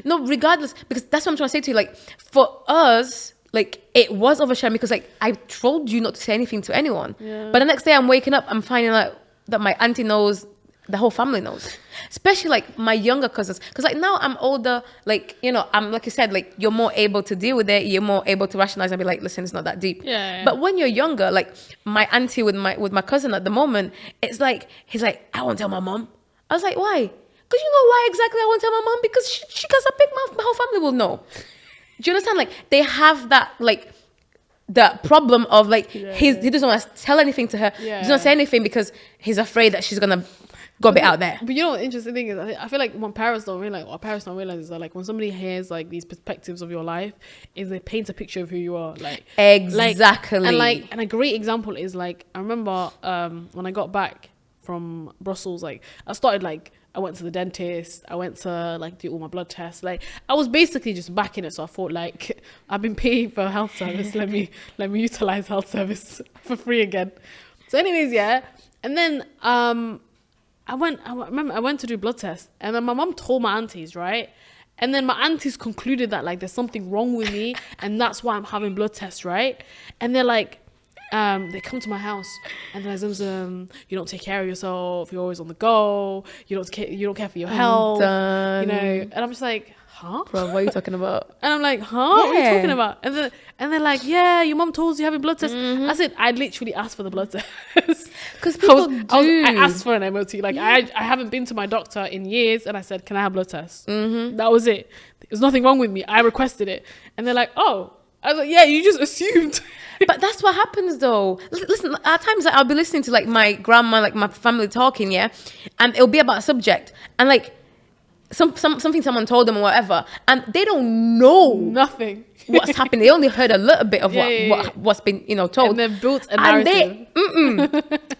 No, regardless, because that's what I'm trying to say to you. Like, for us, like, it was oversharing because, like, I told you not to say anything to anyone. Yeah. But the next day I'm waking up, I'm finding out that my auntie knows, the whole family knows. Especially, like, my younger cousins. Because, like, now I'm older, like, you know, I'm, like you said, like, you're more able to deal with it. You're more able to rationalize and be like, listen, it's not that deep. Yeah. But when you're younger, like, my auntie with my cousin at the moment, it's like, he's like, I won't tell my mom. I was like, why? Because you know why exactly I won't tell my mom? Because she has a big mouth. My whole family will know. Do you understand? Like, they have that, like, the problem of, like, he doesn't want to tell anything to her. He doesn't want to say anything because he's afraid that she's going to go a bit out there. But you know what the interesting thing is? I feel like what parents don't realize is that, like, when somebody hears, like, these perspectives of your life, is they paint a picture of who you are. Like, Exactly. and a great example is, like, I remember when I got back from Brussels, like, I went to the dentist. I went to, like, do all my blood tests. Like, I was basically just back in it. So I thought, like, I've been paying for health service. Let me utilize health service for free again. So anyways, yeah. And then I remember I went to do blood tests, and then my mum told my aunties, right? And then my aunties concluded that, like, there's something wrong with me, and that's why I'm having blood tests, right? And they're like, they come to my house and they're like, Zamzam, you don't take care of yourself, you're always on the go, you don't care for your health, done. you know. And I'm just like, huh? Bro, what are you talking about? And I'm like, huh? What are you Yeah. talking about? And they're like, yeah, your mum told you having blood tests. I said, I literally asked for the blood test. Because people I asked for an MOT. Like, I haven't been to my doctor in years, and I said, can I have blood tests? That was it. There's nothing wrong with me. I requested it. And they're like, oh. I was like, yeah, you just assumed. But that's what happens, though. Listen, at times I'll be listening to, like, my grandma, like, my family talking, yeah, and it'll be about a subject, and, like, something someone told them or whatever, and they don't know Nothing. what's happened. They only heard a little bit of Yeah. what's been, you know, told. And they've built a And narrative.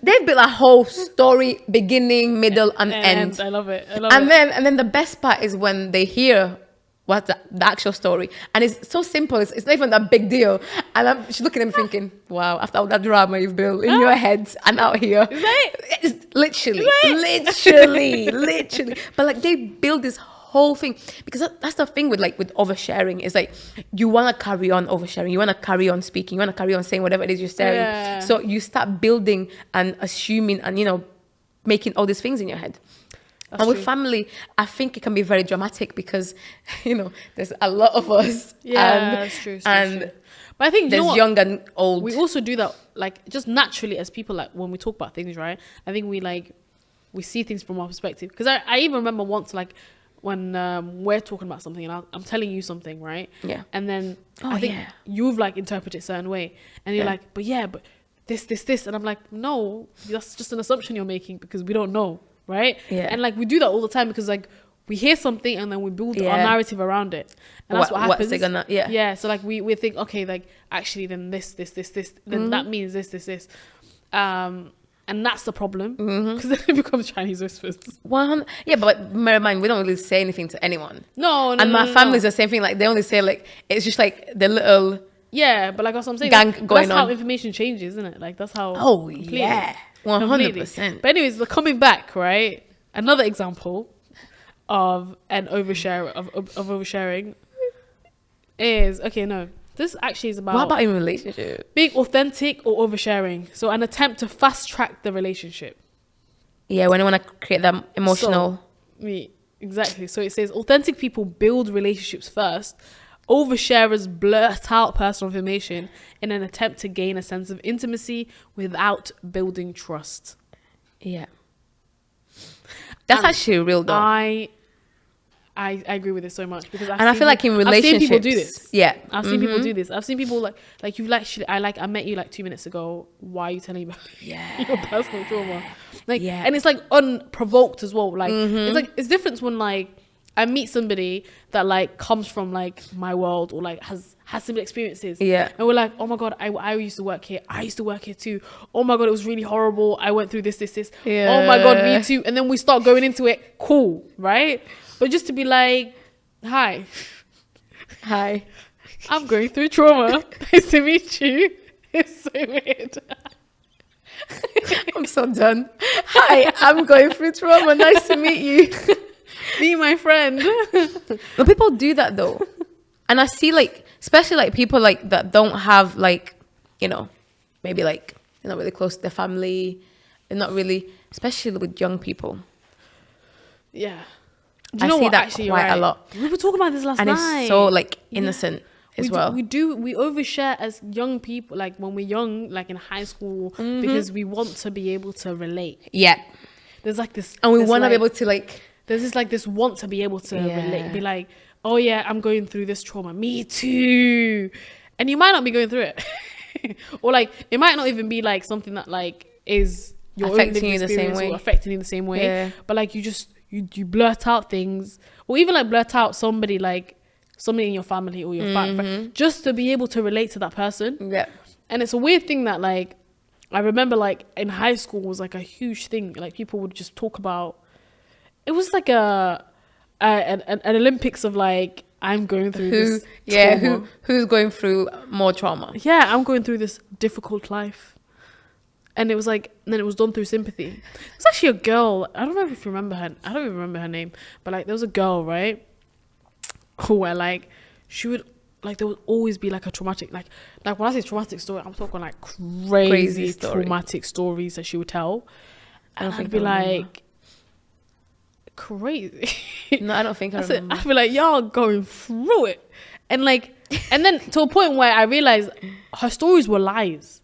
they built a whole story, beginning, middle, and end. I love it. And then the best part is when they hear what's the actual story, and it's so simple. It's not even that big deal. And she's looking at me thinking, "Wow, after all that drama you've built in your heads and out here, it's literally. But, like, they build this whole thing because that's the thing with oversharing is, like, you want to carry on oversharing, you want to carry on speaking, you want to carry on saying whatever it is you're saying. Yeah. So you start building and assuming and, you know, making all these things in your head. That's and with true. family, I think it can be very dramatic because, you know, there's a lot of us. Yeah, and, that's true. And true. But I think, you there's know what? young and old. We also do that, like, just naturally as people, like, when we talk about things, right? I think we see things from our perspective. Because I even remember once, like, when we're talking about something and I'm telling you something, right? Yeah. And then Oh, I think yeah. you've, like, interpreted it a certain way. And you're Yeah. like, but this. And I'm like, no, that's just an assumption you're making because we don't know, right? Yeah. And, like, we do that all the time because, like, we hear something and then we build our Yeah. narrative around it. And that's what happens. What's it gonna, yeah. Yeah, so, like, we think, okay, like, actually then this, then that means this. And that's the problem because then it becomes Chinese whispers. Yeah, but bear in mind, we don't really say anything to anyone. No. And my family's the same thing. Like, they only say, like, it's just like the little Yeah, but like that's what I'm saying. Gang But going that's how on. information changes, isn't it? Like that's how. Oh completely. yeah, Completely. 100%. But anyways, coming back, right? Another example of an overshare of oversharing is okay. No, this actually is about What about in relationship? being authentic or oversharing. So an attempt to fast track the relationship. Yeah, when you want to create that emotional. Exactly. So it says authentic people build relationships first. Oversharers blurt out personal information in an attempt to gain a sense of intimacy without building trust. Yeah, that's actually real though. I agree with this so much because I feel like in relationships, I've seen people do this. Yeah, I've seen people do this. I've seen people like you've actually I met you like 2 minutes ago. Why are you telling me about your personal trauma? Like, and it's like unprovoked as well. Like it's like it's different when like I meet somebody that like comes from like my world or like has similar experiences. Yeah, and we're like, oh my god, I used to work here. I used to work here too. Oh my god, it was really horrible. I went through this. Yeah. Oh my god, me too. And then we start going into it. Cool, right? But just to be like, hi, I'm going through trauma. Nice to meet you. It's so weird. I'm so done. Hi, I'm going through trauma. Nice to meet you. Be my friend. But people do that though, and I see like, especially like people like that don't have like, you know, maybe like they're not really close to their family. They're not really, especially with young people. Yeah. Do you know what? Actually, quite a lot. We were talking about this last night. And it's so like innocent as well. We overshare as young people, like when we're young, like in high school, because we want to be able to relate. Yeah. There's like this. And we want to be able to like. There's this want to be able to relate. Be like, oh yeah, I'm going through this trauma. Me too. And you might not be going through it. Or like, it might not even be like something that like is your affecting you the same way. Or affecting you the same way. Yeah. But like you just, you blurt out things, or even like blurt out somebody in your family or your friend, just to be able to relate to that person. Yeah. And it's a weird thing that like I remember like in high school was like a huge thing. Like people would just talk about. It was like an Olympics of like, I'm going through this trauma. Who's going through more trauma? Yeah, I'm going through this difficult life. And it was like, and then it was done through sympathy. There's actually a girl, I don't know if you remember her, I don't even remember her name, but like there was a girl, right? Where like, she would, like there would always be like a traumatic, like when I say traumatic story, I'm talking like crazy traumatic stories that she would tell. And I'd be like, crazy. No, I don't think I remember. I feel like y'all going through it. And like, and then to a point where I realized her stories were lies.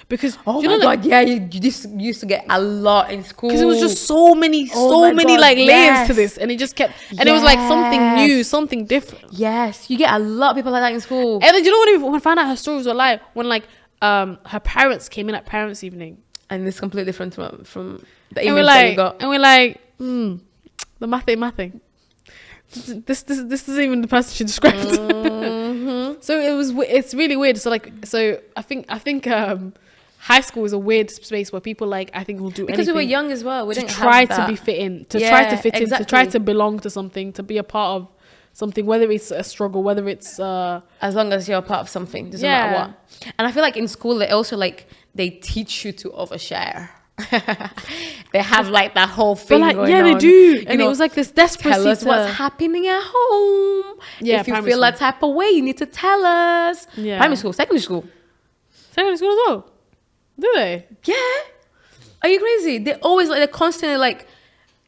Because you know, God, yeah, you used to get a lot in school. Because it was just so many like layers to this, and it just kept, and it was like something new, something different. Yes, you get a lot of people like that in school. And then you know what? When I found out her stories were lie, when like her parents came in at parents' evening, and it's completely different from the image that you got. And we're like, the mathing. This isn't even the person she described. So it's really weird. So I think high school is a weird space where people like, I think will do because anything we were young as well. We didn't try have that. to be fit in, try to fit in, to try to belong to something, to be a part of something, whether it's a struggle, whether it's as long as you're a part of something, doesn't matter what. And I feel like in school they also like they teach you to overshare. They have like that whole thing going on. They do. And it was like this desperation. Tell us what's happening at home. Yeah, if you feel that type of way, you need to tell us. Yeah. Primary school, secondary school as well. Do they? Yeah. Are you crazy? They're constantly like,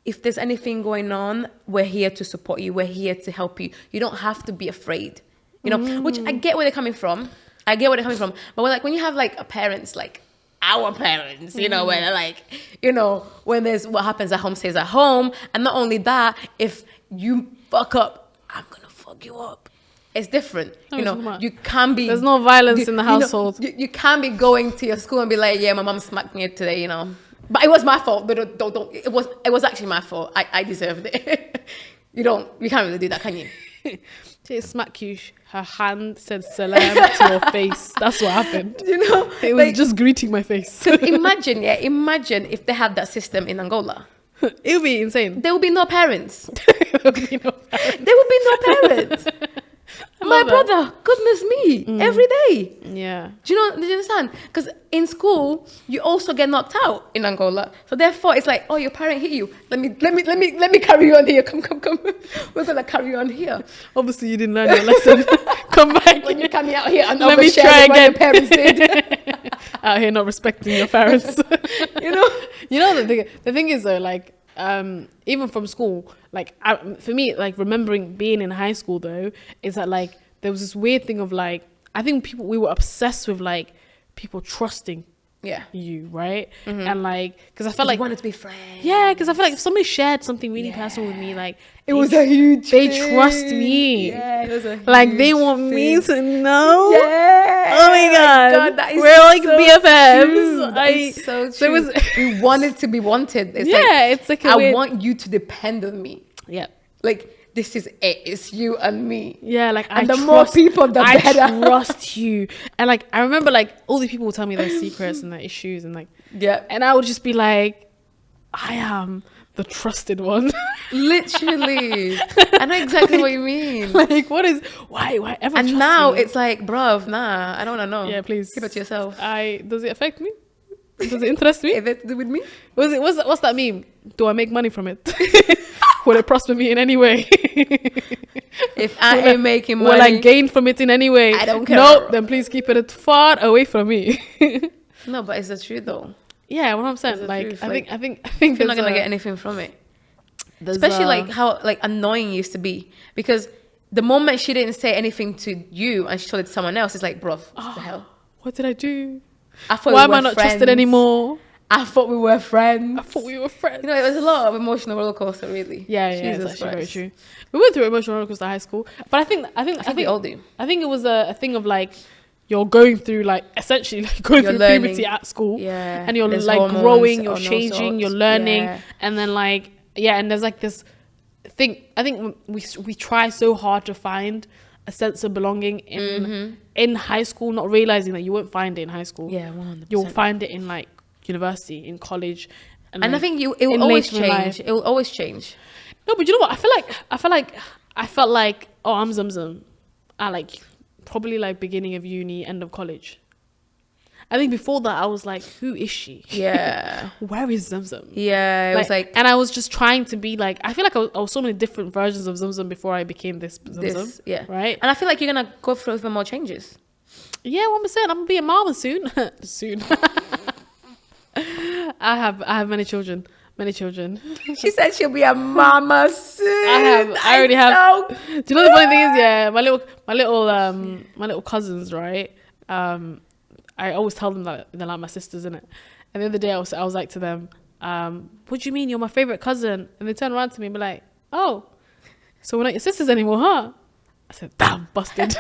if there's anything going on, we're here to support you. We're here to help you. You don't have to be afraid. You know, which I get where they're coming from. But when you have like parents like our parents, you know, where they're like, you know, when there's what happens at home stays at home. And not only that, if you fuck up, I'm going to fuck you up. It's different. You know, you can't be... There's no violence in the household. You can't be going to your school and be like, yeah, my mom smacked me today, you know. But it was my fault. Don't. It was actually my fault. I deserved it. You can't really do that, can you? She smack you. Her hand said salam to your face. That's what happened. You know, it was just greeting my face. Imagine if they had that system in Angola. It would be insane. There would be no parents. There would be no parents. There would be no parents. My brother, goodness me, every day. Yeah. Do you understand? Because in school, you also get knocked out in Angola. So therefore, it's like, oh, your parent hit you. Let me carry you on here. Come. We're gonna carry you on here. Obviously, you didn't learn your lesson. Come back. When you come out here and Let me try overshare what your parents did. Out here not respecting your parents. You know? You know the thing is though, like even from school, like for me, like remembering being in high school though, is that like there was this weird thing of like, I think we were obsessed with like people trusting you, right? And like, because I felt like you wanted to be friends. Yeah, because I feel like if somebody shared something really personal with me, like it was a huge they thing. trust me. Yeah, it was a like they huge want me thing. to know. Yeah. Oh my god, that is we're like so BFFs. true. That is so true. We wanted to be wanted. It's it's like I want you to depend on me. Yeah. Like this is it. It's you and me. Yeah, like and more people, the better. I trust you. And like I remember, like all these people would tell me their secrets and their issues, and like and I would just be like, I am the trusted one. Literally, I know exactly what you mean. Like, what is why everyone? And now it's like, bruv, nah, I don't wanna know. Yeah, please keep it to yourself. Does it affect me? Does it interest me? If it's to do with me? What's that meme? Do I make money from it? Will it prosper me in any way? If I ain't making money, will I gain from it in any way? I don't care. No, then please keep it far away from me. No, but it's the truth though. Yeah, what I'm saying, like, truth. I think you're not gonna get anything from it. Especially like how like annoying it used to be, because the moment she didn't say anything to you and she told it to someone else, it's like, bruv, what the hell? What did I do? Why am I not trusted anymore? I thought we were friends. You know, it was a lot of emotional roller coaster, really. Yeah, it's actually very true. We went through emotional roller coaster at high school, but I think we all do. I think it was a thing of like, you're going through like essentially like going through puberty at school, and you're like growing, you're changing, you're learning, and then like and there's like this thing. I think we try so hard to find a sense of belonging in high school, not realizing that you won't find it in high school. Yeah, 100%. You'll find it in like university, in college, and like, I think it will always change. It will always change. No, but you know what? I felt like oh, I'm Zamzam. I like probably like beginning of uni, end of college. I think before that I was like, who is she? Yeah. Where is Zamzam? Yeah, it was like, and I was just trying to be like, I feel like I was so many different versions of Zamzam before I became this Zamzam. Yeah. Right. And I feel like you're gonna go through even more changes. Yeah, 100%. I'm gonna be a mama soon. Soon. I have many children. She said she'll be a mama soon. I already have. Do you know the funny thing is, yeah, my little cousins, right? I always tell them that they're like my sisters, innit? And the other day I was like to them, what do you mean you're my favorite cousin? And they turn around to me and be like, oh, so we're not your sisters anymore, huh? I said, damn, busted.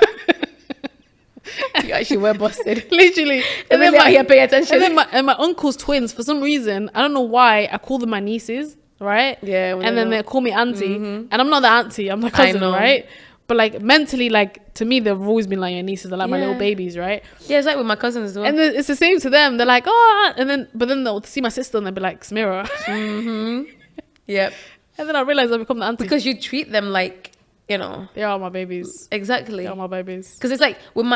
You actually were busted. Literally. And then here pay attention. And then my uncle's twins, for some reason, I don't know why, I call them my nieces, right? Yeah. And then they call me auntie. And I'm not the auntie, I'm the cousin, right? But like mentally, like to me, they've always been like your nieces. They're like my little babies, right? Yeah, it's like with my cousins as well. And then it's the same to them. They're like, oh, but then they'll see my sister and they'll be like, Smira. Yep. And then I realized I become the auntie. Because you treat them like, you know. They are my babies. Exactly. They are my babies. Because it's like with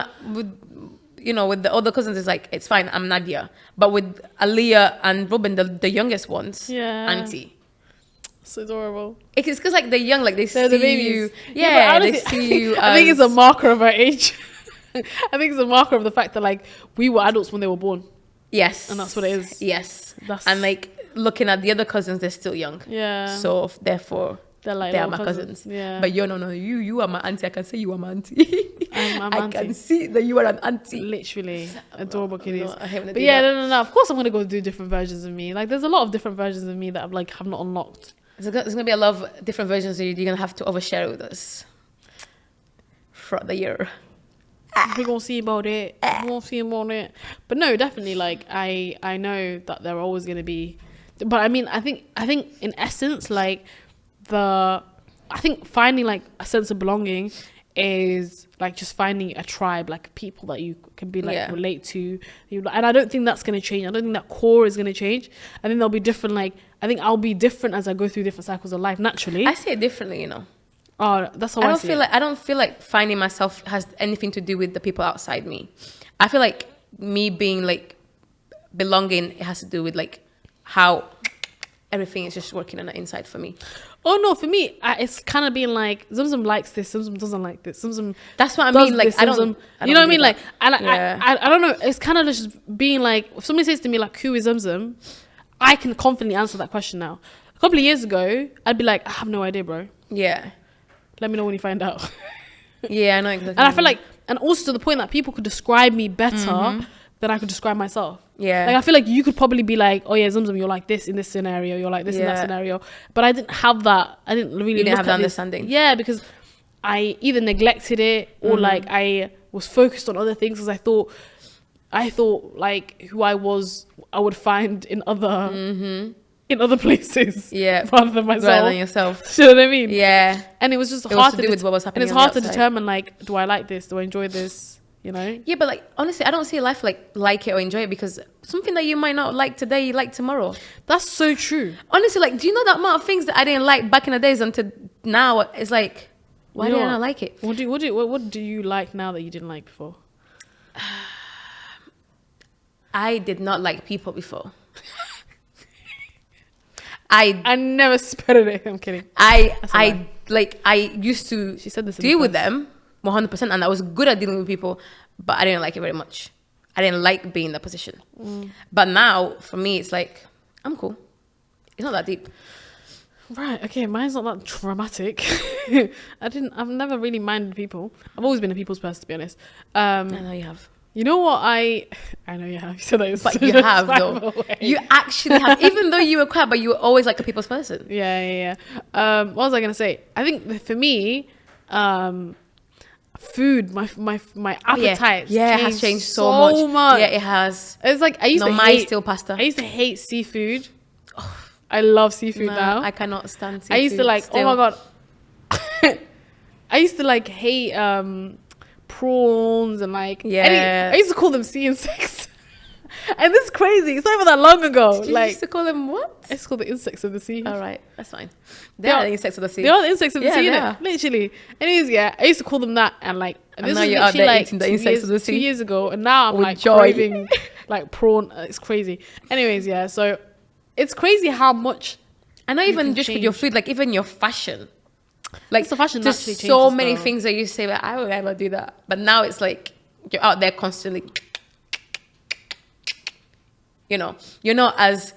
the other cousins, it's like, it's fine, I'm Nadia. But with Aliyah and Robin, the youngest ones, auntie. So adorable. It's because like they're young, like they see the you. Yeah, honestly, they see you. I think it's a marker of our age. I think it's a marker of the fact that like we were adults when they were born. Yes. And that's what it is. Yes. And like looking at the other cousins, they're still young. Yeah. So therefore, they are my cousins. Yeah. But no, you are my auntie. I can say you are my auntie. I'm I can see that you are an auntie. Literally. Adorable kitties. But yeah, no. Of course I'm going to go do different versions of me. Like there's a lot of different versions of me that I've like have not unlocked. There's going to be a lot of different versions of you. You're going to have to overshare with us throughout the year. We're going to see about it. But no, definitely, like, I know that there are always going to be... But I mean, I think in essence, like, I think finding, like, a sense of belonging is, like, just finding a tribe, like, people that you can be, like, relate to. And I don't think that's going to change. I don't think that core is going to change. I think there'll be different, like... I think I'll be different as I go through different cycles of life naturally. I see it differently, you know. Oh, that's how I I don't see feel it. like I don't feel like finding myself has anything to do with the people outside me. I feel like me being like belonging, it has to do with like how everything is just working on the inside for me. Oh no, for me, it's kind of being like Zumzum likes this, Zumzum doesn't like this, Zumzum. That's what I does mean. Like this, I Zumzum. don't You know what I do mean? that. Like, and Yeah. I don't know. It's kind of just being like, if somebody says to me like, "Who is Zumzum?" I can confidently answer that question now. A couple of years ago, I'd be like, "I have no idea, bro. Yeah. Let me know when you find out." Yeah, I know exactly. And I feel like, and also to the point that people could describe me better than I could describe myself. Yeah. Like I feel like you could probably be like, oh yeah, Zumzum, you're like this in this scenario, you're like this in that Yeah. scenario. But I didn't have that. I didn't really You didn't look have the at this. understanding. Yeah, because I either neglected it or like I was focused on other things because I thought like who I was, I would find in other places. Yeah. Rather than myself. Rather than yourself. Do you know what I mean? Yeah. And it was just It was hard to do with what was happening and it's on the hard to outside. determine like, do I like this? Do I enjoy this? You know? Yeah, but like honestly, I don't see life like it or enjoy it because something that you might not like today, you like tomorrow. That's so true. Honestly, like, do you know the amount of things that I didn't like back in the days until now? It's like, why You know did I what? not like it? What do you like now that you didn't like before? I did not like people before. I never spotted it. I'm kidding. That's a lie. I used to She said this in deal the with class. them 100%, and I was good at dealing with people, but I didn't like it very much. I didn't like being in that position. But now, for me, it's like, I'm cool. It's not that deep. Right. Okay. Mine's not that dramatic. I've never really minded people. I've always been a people's person, to be honest. I know you have. You know what I know you have. You said that. But you have, though. You actually have. Even though you were quiet, but you were always like a people's person. Yeah. What was I gonna say? I think for me, food, my appetite, has changed so much. Yeah, it has. It's like I used to my hate still pasta. I used to hate seafood. I love seafood now. I cannot stand seafood. I used to like. still. Oh my god. I used to like hate prawns and like. Yeah. I used to call them sea insects. And this is crazy. It's not even that long ago. Did you Like used to call them what? it's called the insects of the sea. All right, that's fine. They are the insects of the sea. They are the insects of the Yeah, sea, they innit? are. Literally. Anyways, yeah, I used to call them that, and like, And this now was you're out literally, there like, eating the 2 insects years, of the 2 sea. years ago, and now I'm With like joy. craving like prawn. It's crazy. Anyways, yeah. So it's crazy how much. And not even can just with your change. food, like even your fashion. Like So fashion there's naturally so changes, many though. things that you say, like, I would never do that. But now it's like you're out there constantly. You know, you're not as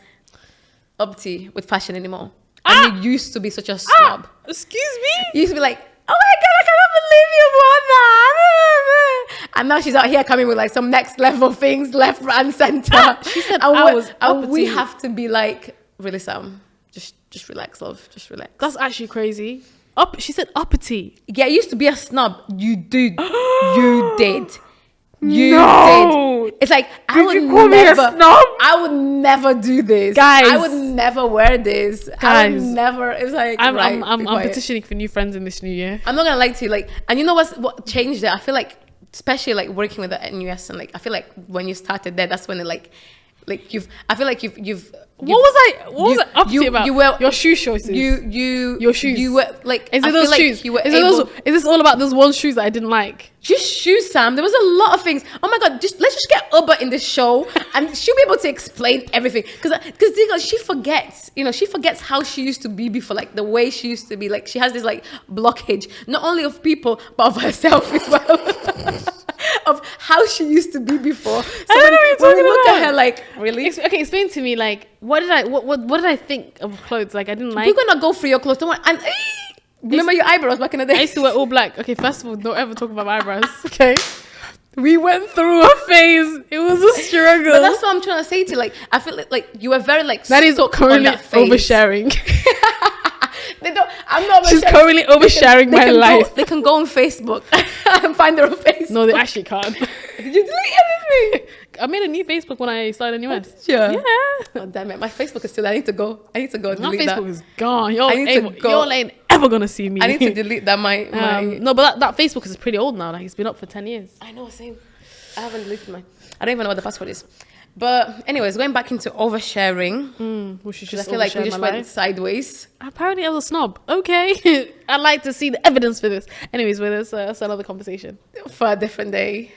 uppity with fashion anymore. And you used to be such a snob. Excuse me. You used to be like, oh my God, I cannot believe you bought that. And now she's out here coming with like some next level things, left, right, and center. She said and I was and we uppity. have to be like, really, Sam, just relax, love, just relax. That's actually crazy. She said uppity. Yeah, I used to be a snob. You did. You did. You No. did. It's like I Did would you call me a never. snob? I would never do this, Guys. I would never wear this. I would Guys. never. It's like I'm right, I'm be quiet. petitioning for new friends in this new year. I'm not gonna lie to you, like, and you know what changed it? I feel like, especially like working with the NUS, and like I feel like when you started there, that's when it like you've. I feel like you've. What was I uppity about? You were your shoe choices. Your shoes. You were like. Is I it feel those like shoes? You were Is able. this all about those one shoes that I didn't like? Just shoes, Sam. There was a lot of things. Oh my God! Let's just get Uber in this show, and she'll be able to explain everything. Because she forgets. You know, she forgets how she used to be before, like the way she used to be. Like she has this like blockage, not only of people but of herself as well. Of how she used to be before. So I don't know what you're when we talking look about. at her, like, really? Okay, explain to me, like, what did I think of clothes? Like, I didn't like. We're gonna go through your clothes. Don't worry. And remember your eyebrows back in the day. I used to wear all black. Okay, first of all, don't ever talk about my eyebrows. Okay, we went through a phase. It was a struggle. But that's what I'm trying to say to you. Like, I feel like you were very like. That is stuck on currently that phase. oversharing. They don't. I'm not. She's oversharing. currently oversharing They my can life. They can go on Facebook and find her on Facebook. No, they actually can't. Did you delete everything? I made a new Facebook when I started a new one. Sure. Yeah. Oh, damn it. My Facebook is still. I need to go. I need to go My delete Facebook that. is gone. Y'all I need to go. y'all ain't ever gonna see me. I need to delete that. My. No, but that Facebook is pretty old now. Like it's been up for 10 years. I know. Same. I haven't deleted mine. I don't even know what the password is. But anyways, going back into oversharing, Which is because I just feel like we overshare just my went life. sideways. Apparently I was a snob. Okay. I'd like to see the evidence for this. Anyways, that's another conversation. For a different day.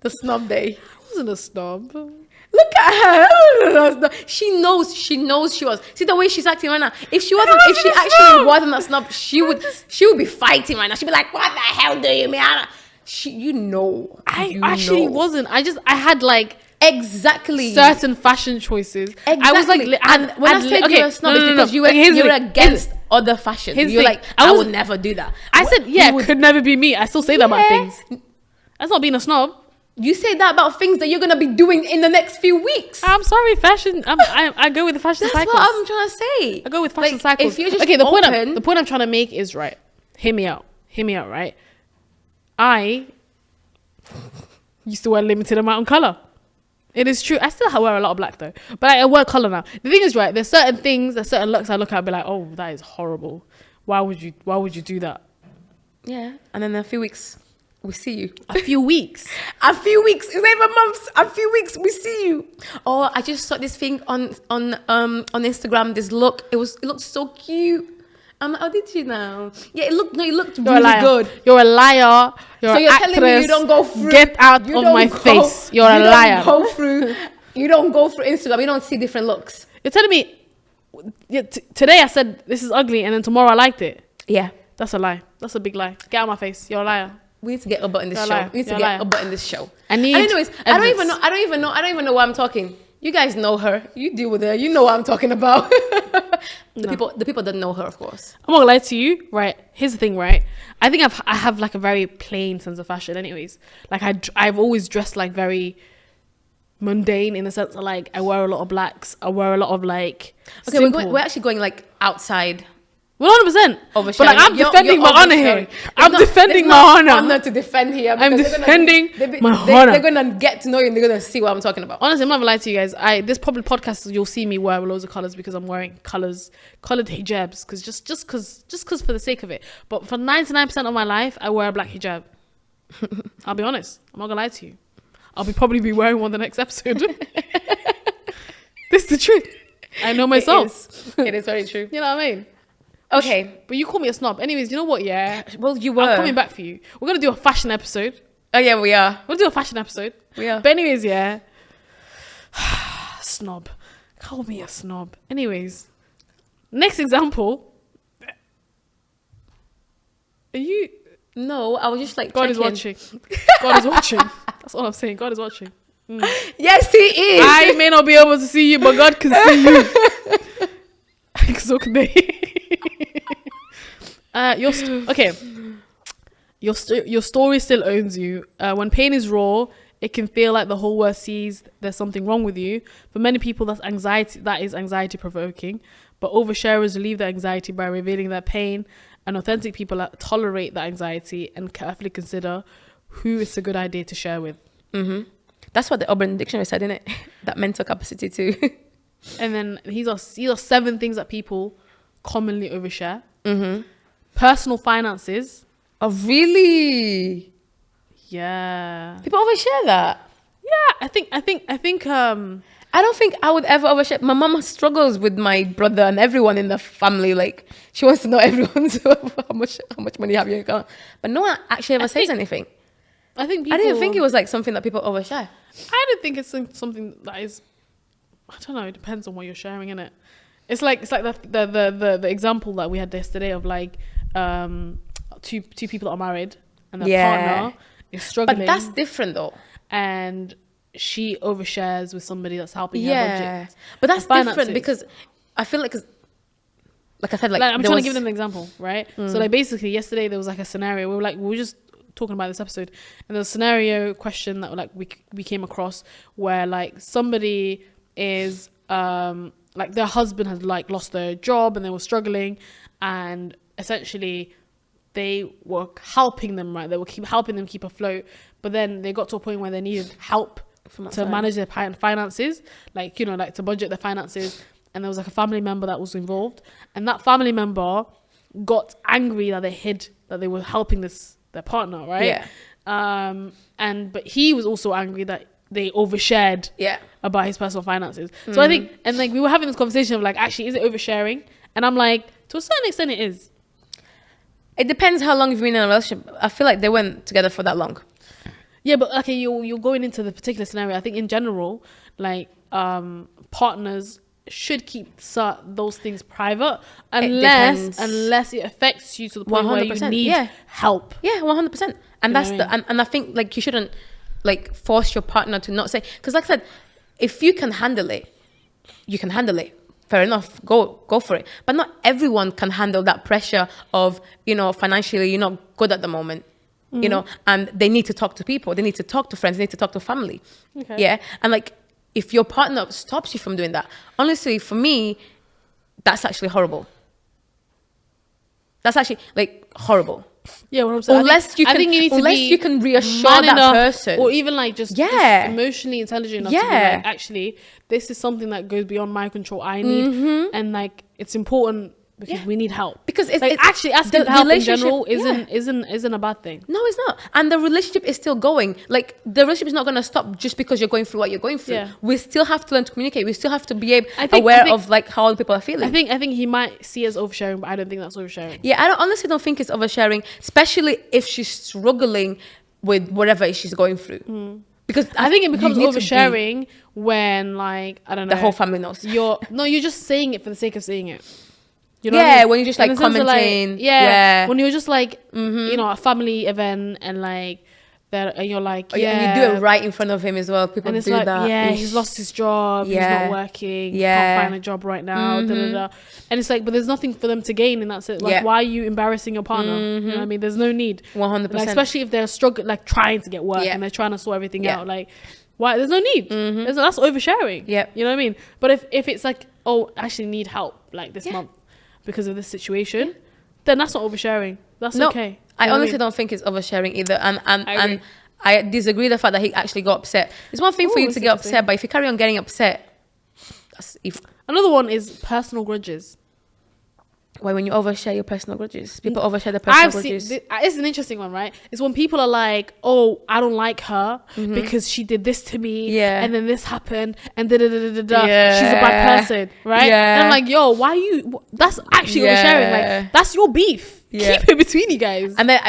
The snob day. I wasn't a snob. Look at her. She knows she was. See the way she's acting right now. If she actually wasn't a snob, she would be fighting right now. She'd be like, "What the hell do you mean?" I actually wasn't. I had like exactly certain fashion choices. Exactly. I was like, and when I said you're a snob, it's because you were against other fashion. You're like, I would never do that. I said, could never be me. I still say that about things. That's not being a snob. You say that about things that you're gonna be doing in the next few weeks. I'm sorry, fashion. I go with the fashion cycles. That's what I'm trying to say. I go with fashion cycles. If you're just the point I'm trying to make is right. Hear me out, right? I used to wear limited amount of color. It is true. I still wear a lot of black though, but I wear color now. The thing is, right? There's certain things, there's certain looks I look at and be like, oh, that is horrible. Why would you do that? Yeah, and then in a few weeks. We see you. A few weeks. A few weeks. It's not even months. A few weeks. We see you. Oh, I just saw this thing on Instagram. This look. It looked so cute. I'm like, oh, did you now? Yeah, it looked really good. You're a liar. So you're telling me you don't go through. Get out of my face. You're a liar. You don't go through Instagram. You don't see different looks. You're telling me. Today I said this is ugly, and then tomorrow I liked it. Yeah, that's a lie. That's a big lie. Get out of my face. You're a liar. We need to get a butt in this show. We need to get a butt in this show. Anyways, I don't even know why I'm talking. You guys know her. You deal with her. You know what I'm talking about. The people that know her, of course. I'm not gonna lie to you, right? Here's the thing, right? I think I have like a very plain sense of fashion. Anyways, like I've always dressed like very mundane in the sense that like I wear a lot of blacks. I wear a lot of like. Okay, we're actually going like outside. 100%. But like, I'm defending my honor here. I'm defending my honor. I'm not to defend here. I'm defending my honor. They're gonna get to know you and they're gonna see what I'm talking about. Honestly, I'm not gonna lie to you guys. This probably podcast you'll see me wear loads of colors because I'm wearing colored hijabs because just because for the sake of it. But for 99% of my life, I wear a black hijab. I'll be honest. I'm not gonna lie to you. I'll probably be wearing one the next episode. This is the truth. I know myself. It is very true. You know what I mean? Okay, but you call me a snob. Anyways, you know what? Yeah. Well, you were. I'm coming back for you. We're gonna do a fashion episode. Oh yeah, we are. We'll do a fashion episode. We are. But anyways, yeah. Snob. Call me a snob. Anyways, next example. Are you? No, I was just like. God is watching. God is watching. That's all I'm saying. God is watching. Yes, He is. I may not be able to see you, but God can see you. So can they. Your story still owns you. When pain is raw, it can feel like the whole world sees there's something wrong with you. For many people, that's anxiety. That is anxiety provoking. But oversharers relieve that anxiety by revealing their pain, and authentic people tolerate that anxiety and carefully consider who it's a good idea to share with. Mm-hmm. That's what the Urban Dictionary said, isn't it? That mental capacity too. And then these are 7 things that people commonly overshare. Mm-hmm. Personal finances. Oh, really? Yeah. People overshare that. Yeah, I think. I don't think I would ever overshare. My mom struggles with my brother and everyone in the family. Like, she wants to know everyone's how much money you have in your account. But no one actually ever says anything. I think I didn't think it was like something that people overshare. I don't think it's something that is. I don't know. It depends on what you're sharing, innit? It's like the example that we had yesterday of like two people that are married and their partner is struggling. But that's different though. And she overshares with somebody that's helping her budget. But that's different because I feel like I said, like I'm trying to give them an example, right? So like basically yesterday there was like a scenario. We were just talking about this episode, and there's a scenario question that like we came across where like somebody is like their husband had like lost their job and they were struggling, and essentially they were helping them, right? They were helping them keep afloat, but then they got to a point where they needed help to manage their finances, like, you know, like to budget their finances. And there was like a family member that was involved, and that family member got angry that they were helping their partner, right? Yeah. But he was also angry that they overshared about his personal finances. So I think, and like we were having this conversation of like, actually, is it oversharing? And I'm like, to a certain extent, it is. It depends how long you've been in a relationship. I feel like they weren't together for that long. Yeah, but okay, you're going into the particular scenario. I think in general, like partners should keep those things private unless it affects you to the point 100%, where you need help. Yeah, 100%. And that's and I think like you shouldn't like force your partner to not say, because like I said, if you can handle it, you can handle it. Fair enough, go for it. But not everyone can handle that pressure of, you know, financially you're not good at the moment. You know, and they need to talk to people, they need to talk to friends, they need to talk to family. Okay. Yeah. And like if your partner stops you from doing that, honestly, for me, that's actually horrible. That's actually like horrible. Yeah, what I'm saying. Unless you can reassure that person, or even like just emotionally intelligent enough to be like, actually, this is something that goes beyond my control. I need, and like it's important because we need help. Because it's actually asking for help in general isn't a bad thing. No, it's not. And the relationship is still going. Like the relationship is not going to stop just because you're going through what you're going through. Yeah. We still have to learn to communicate. We still have to be aware of like how other people are feeling. I think he might see as oversharing, but I don't think that's oversharing. Yeah, I honestly don't think it's oversharing, especially if she's struggling with whatever she's going through. Because I think it becomes oversharing when like, I don't know, the whole family knows. You're just saying it for the sake of saying it. You know what I mean? When you're just like commenting. Like, when you're just like, you know, a family event and like, and you're like, and you do it right in front of him as well. People do like, that. Yeah, he's lost his job. He's not working. Can't find a job right now. And it's like, but there's nothing for them to gain in that sense. Like, why are you embarrassing your partner? You know what I mean? There's no need. 100%. Like, especially if they're struggling, like trying to get work and they're trying to sort everything out. Like, why? There's no need. That's oversharing. Yeah. You know what I mean? But if it's like, oh, I actually need help like this month because of this situation, then that's not oversharing. That's okay. I honestly don't think it's oversharing either. And I disagree the fact that he actually got upset. It's one thing for you to get upset, but if you carry on getting upset, that's evil. Another one is personal grudges. Why, when you overshare your personal grudges? People overshare their personal grudges. It's an interesting one, right? It's when people are like, oh, I don't like her because she did this to me, and then this happened, and da-da-da-da-da. She's a bad person, right? And I'm like, yo, why you... That's actually oversharing. Like, that's your beef. Keep it between you guys. And then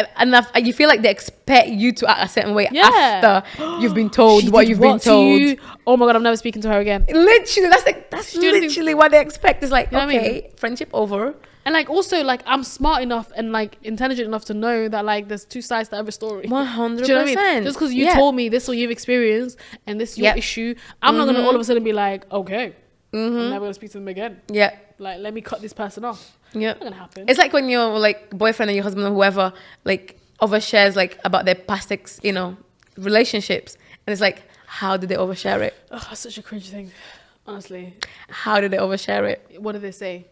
you feel like they expect you to act a certain way after you've been told what you've been told. Oh my God, I'm never speaking to her again. Literally, that's literally what they expect. It's like, okay, friendship over. And like also like I'm smart enough and like intelligent enough to know that like there's two sides to every story. 100%. Do you know what I mean? Just because you told me this or you've experienced and this is your issue, I'm not gonna all of a sudden be like, okay, I'm never gonna speak to them again. Yeah. Like, let me cut this person off. Yeah. Not gonna happen. It's like when your like boyfriend or your husband or whoever like overshares like about their past relationships, and it's like, how did they overshare it? Oh, that's such a cringe thing. Honestly, how did they overshare it? What did they say?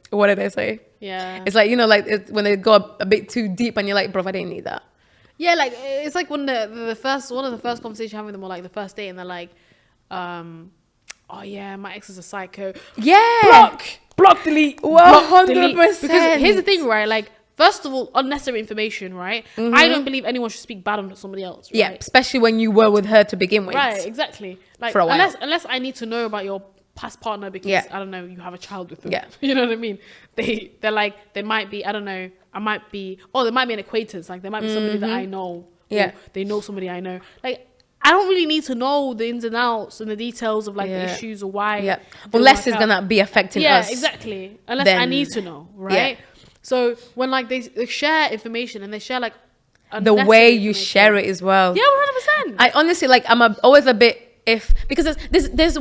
Yeah, it's like, you know, like when they go a bit too deep and you're like, bro, I didn't need that. Yeah, like it's like when the first conversation having them, or like the first date, and they're like, oh yeah, my ex is a psycho. Yeah, block delete 100%. Because here's the thing, right? Like, first of all, unnecessary information, right? I don't believe anyone should speak bad on somebody else. Right? Yeah, especially when you were with her to begin with. Right, exactly. Like, for a while. Unless I need to know about your past partner because I don't know, you have a child with them. Yeah, you know what I mean. They're like, they might be, I don't know, there might be an acquaintance. Like, there might be somebody that I know. Yeah, they know somebody I know. Like, I don't really need to know the ins and outs and the details of like the issues or why. Yeah, unless it's gonna be affecting us. Yeah, exactly. Unless I need to know, right? Yeah. So when like they share information and they share like the way you share it as well. Yeah, 100%. I honestly like always a bit because there's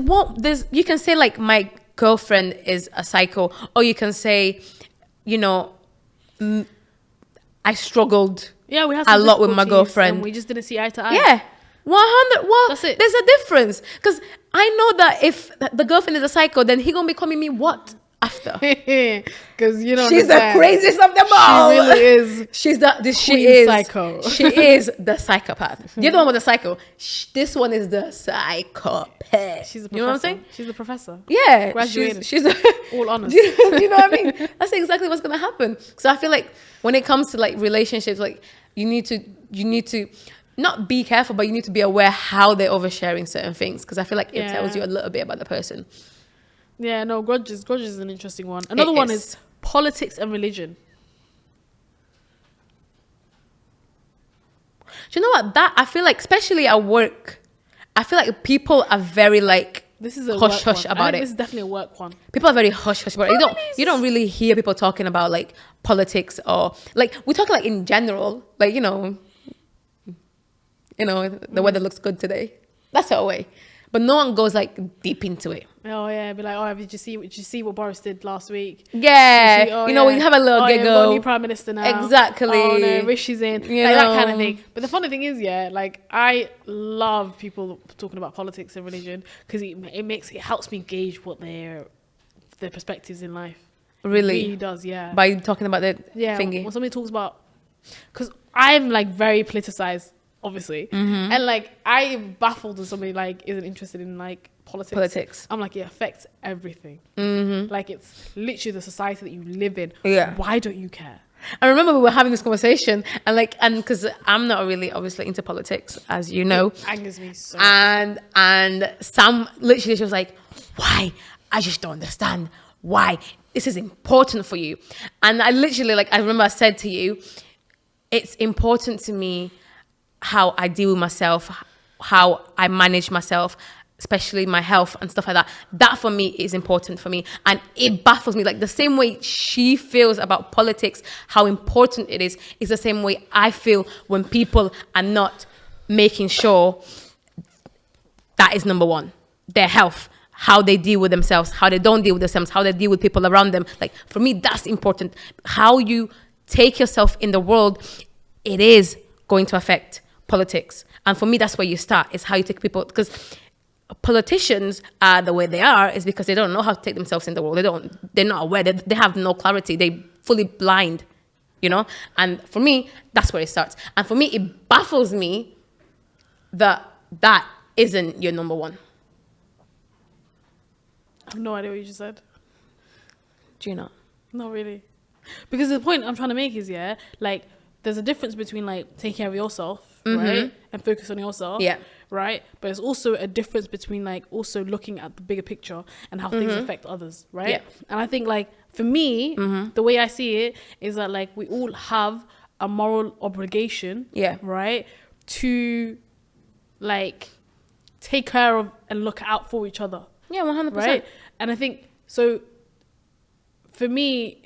you can say like my girlfriend is a psycho, or you can say, you know, I struggled we had a lot with my girlfriend and we just didn't see eye to eye. Yeah, 100. Well, that's it. There's a difference, because I know that if the girlfriend is a psycho, then he gonna be calling me what after? Because you know she's the craziest of them all. She really is. She's psycho. She is the psychopath. The other one was the psycho. This one is the psychopath. She's a professor. You know what I'm saying? She's a professor. Yeah, graduated. She's all honest. Do you know what I mean? That's exactly what's gonna happen. So I feel like when it comes to like relationships, like you need to not be careful, but you need to be aware how they're oversharing certain things, because I feel like it tells you a little bit about the person. Yeah, no, grudges is an interesting one. Another one is politics and religion. Do you know what? That I feel like, especially at work, I feel like people are very like, this is a hush hush about it. This is definitely a work one. People are very hush hush about it. You don't really hear people talking about like politics, or like we talk like in general, like you know, the weather looks good today. That's our way. But no one goes like deep into it. Oh yeah, be like, oh, did you see what Boris did last week? Yeah, we have a little giggle. Yeah, we've got a new prime minister now. Exactly. Oh no, Rishi's in, like that kind of thing. But the funny thing is, like I love people talking about politics and religion, because it helps me gauge what their perspectives in life. Really? It really does, yeah. By talking about the thingy. When somebody talks about, because I'm like very politicized, obviously, and like I am baffled when somebody like isn't interested in like politics. I'm like, it affects everything. Like it's literally the society that you live in. Yeah. Why don't you care? I remember we were having this conversation, and because I'm not really obviously into politics, as you know, it angers me so. And Sam literally, she was like, why? I just don't understand why this is important for you. And I literally, like, I remember I said to you, it's important to me how I deal with myself, how I manage myself, especially my health and stuff like that. That for me is important for me. And it baffles me. Like the same way she feels about politics, how important it is the same way I feel when people are not making sure that is number one. Their health, how they deal with themselves, how they don't deal with themselves, how they deal with people around them. Like for me, that's important. How you take yourself in the world, it is going to affect politics. And for me, that's where you start, is how you take people, because politicians are the way they are is because they don't know how to take themselves in the world. They're not aware. They have no clarity. They fully blind, And for me, that's where it starts. And for me, it baffles me that isn't your number one. I have no idea what you just said. Do you not? Not really. Because the point I'm trying to make is, like, there's a difference between, like, taking care of yourself, right? And focus on yourself. Yeah. Right? But there's also a difference between, like, also looking at the bigger picture and how things affect others, right? Yeah. And I think, like, for me, the way I see it is that, like, we all have a moral obligation, right? To, like, take care of and look out for each other. Yeah, 100%. Right? And I think, so, for me,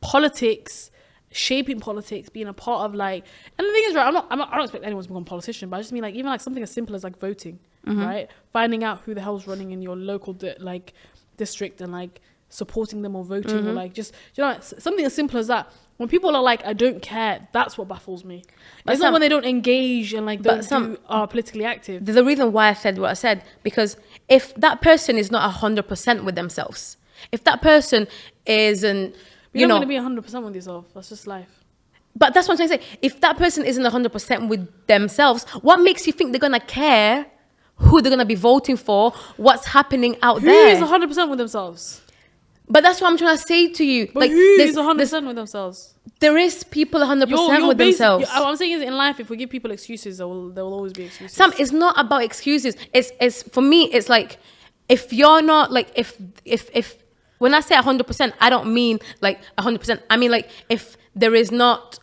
politics, shaping politics, being a part of, like, and the thing is, right, I don't expect anyone to become a politician, but I just mean, like, even like something as simple as like voting, right? Finding out who the hell's running in your local district and like supporting them or voting or like just, something as simple as that. When people are like, I don't care, that's what baffles me. It's not when they don't engage and like are politically active. The reason why I said what I said, because if that person is not 100% with themselves, if that person isn't, You're not going to be 100% with yourself. That's just life. But that's what I'm trying to say. If that person isn't 100% with themselves, what makes you think they're going to care who they're going to be voting for, what's happening out there? Who is 100% with themselves? But that's what I'm trying to say to you. But like, who is 100% with themselves? There is people 100% with themselves. What I'm saying is, in life, if we give people excuses, there will always be excuses. Sam, it's not about excuses. It's for me, it's like, if you're not, like, if when I say 100%, I don't mean like 100%. I mean, like, if there is not,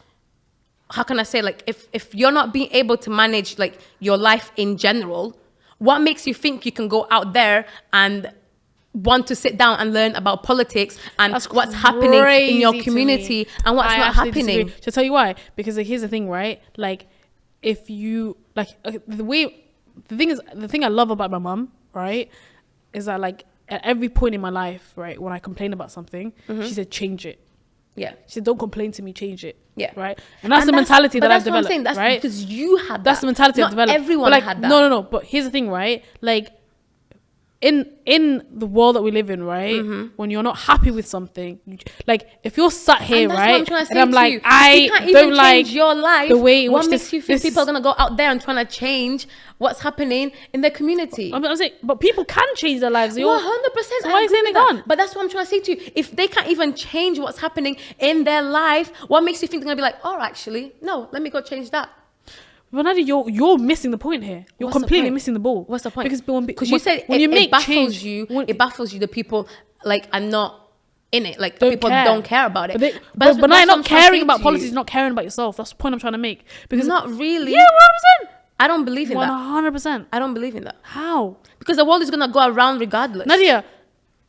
how can I say, like, if you're not being able to manage like your life in general, what makes you think you can go out there and want to sit down and learn about politics and what's happening in your community and what's not happening? Disagree. Shall I tell you why? Because like, here's the thing, right? Like, if you like the thing I love about my mum, right, is that like at every point in my life, right, when I complain about something, she said, change it. Yeah. She said, don't complain to me, change it. Yeah. Right? And that's the mentality that I've developed. What I'm saying. That's right? Because you had that. That's the mentality I've developed. Everyone had that. No. But here's the thing, right? Like, in the world that we live in, right, when you're not happy with something, like, if you're sat here, right, and I'm like, I don't like your life, the way in what makes you think people are going to go out there and trying to change what's happening in their community? I'm saying, but people can change their lives. 100%. So why are you saying they can't? But that's what I'm trying to say to you. If they can't even change what's happening in their life, what makes you think they're going to be like, oh, actually, no, let me go change that? But Nadia, you're missing the point here. You're What's the completely point? missing the ball. What's the point? Because you said when it, you make it baffles change, you. It baffles you. The people like are not in it. Like don't people care. don't care about it. But now you're not what I'm trying to caring say about to politics. you. You're not caring about yourself. That's the point I'm trying to make. Because Not really. Yeah, 100%. I don't believe in that. 100%. I don't believe in that How? because the world is gonna go around regardless. Nadia,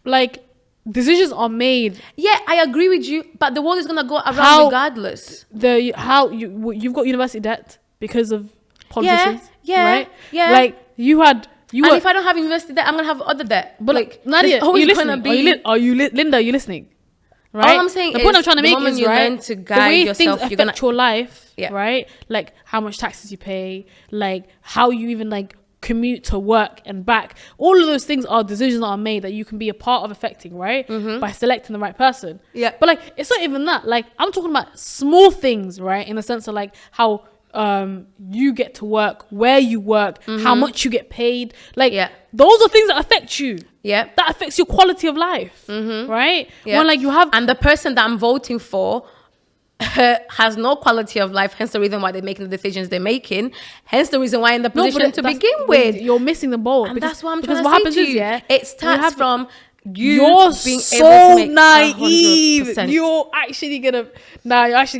like decisions are made. Yeah, I agree with you, but the world is gonna go around How- regardless. You've got university debt because of politicians. yeah, right? yeah. Like you And were, if I don't have university debt, I'm gonna have other debt. but like Nadia, there's are always you gonna listening? be. Linda, are you listening? Right. All I'm saying the point is I'm trying to the make moment is you right. learn to The guide way yourself, things you're affect gonna. your life, Yeah. right? Like how much taxes you pay, like how you even like commute to work and back. All of those things are decisions that are made that you can be a part of affecting, right? By selecting the right person. Yeah. But like it's not even that. Like I'm talking about small things, right? In the sense of like how you get to work, where you work, how much you get paid. Like those are things that affect you. Yeah. That affects your quality of life. Right? Yeah. When like you have And the person that I'm voting for has no quality of life, hence the reason why they're making the decisions they're making, hence the reason why in the No, position but to that's- begin with. you're missing the ball. And because, that's what I'm because trying what to happens say to is, you. yeah, It starts from you you're being so able to make naive. 100%. You're actually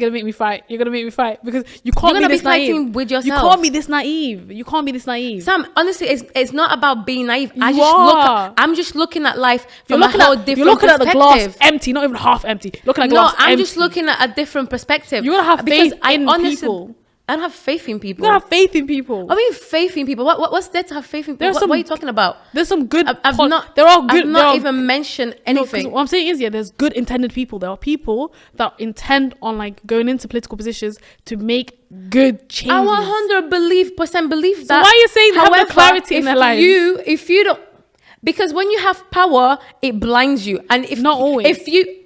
gonna make me fight. You're gonna make me fight because you can't You're be gonna this be fighting naive. with You yourself. can't be this naive. You can't be this naive. Sam, honestly, it's not about being naive. You are. I'm just looking at life You're from a looking whole at different you're looking at the glass perspective. empty, not even half empty. Looking at No, glass I'm empty. just looking at a different perspective. You're gonna have Because faith I in honestly, people. I don't have faith in people. You gotta have faith in people. I mean, faith in people. What's there to have faith in people? What are you talking about? There's some good. I've not. There are good. I've there not are, even mentioned No, 'cause anything. what I'm saying is, yeah, there's good intended people. There are people that intend on like going into political positions to make good changes. I 100% believe So that. why are you saying they have no However, clarity in if their lives? If you don't, because when you have power, it blinds you, and if Not always. if you.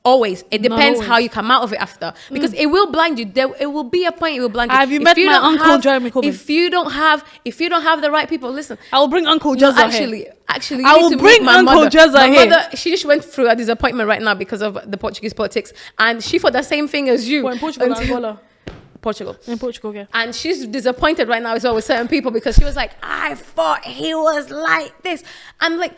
Always. It Not depends always. how you come out of it after. Because it will blind you. It will be a point it will blind you. Have you If met my don't uncle Jeremy Corbyn? If you don't have the right people, listen. I will bring Uncle No, Jezza here. actually, I you need will to bring meet my Uncle mother. Jezza My here. mother, she just went through a disappointment right now because of the Portuguese politics, and she thought the same thing as you. What, in Portugal, Until- Angola? Portugal. In Portugal, yeah. And she's disappointed right now as well with certain people because she was like, I thought he was like this. I'm like,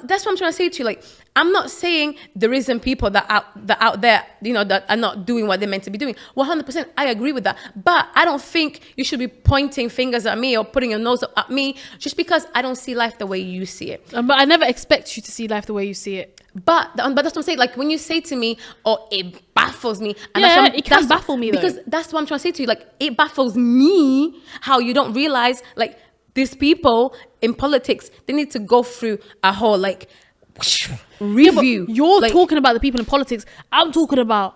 that's what I'm trying to say to you. Like, I'm not saying there isn't people that out there, you know, that are not doing what they're meant to be doing. 100%, I agree with that. But I don't think you should be pointing fingers at me or putting your nose up at me just because I don't see life the way you see it. But I never expect you to see life the way you see it. But that's what I'm saying. Like when you say to me, "Oh, it baffles me," and Yeah, that's it can baffle me, though. because that's what I'm trying to say to you. Like it baffles me how you don't realize like these people in politics they need to go through a whole like review. You're like, talking about the people in politics. I'm talking about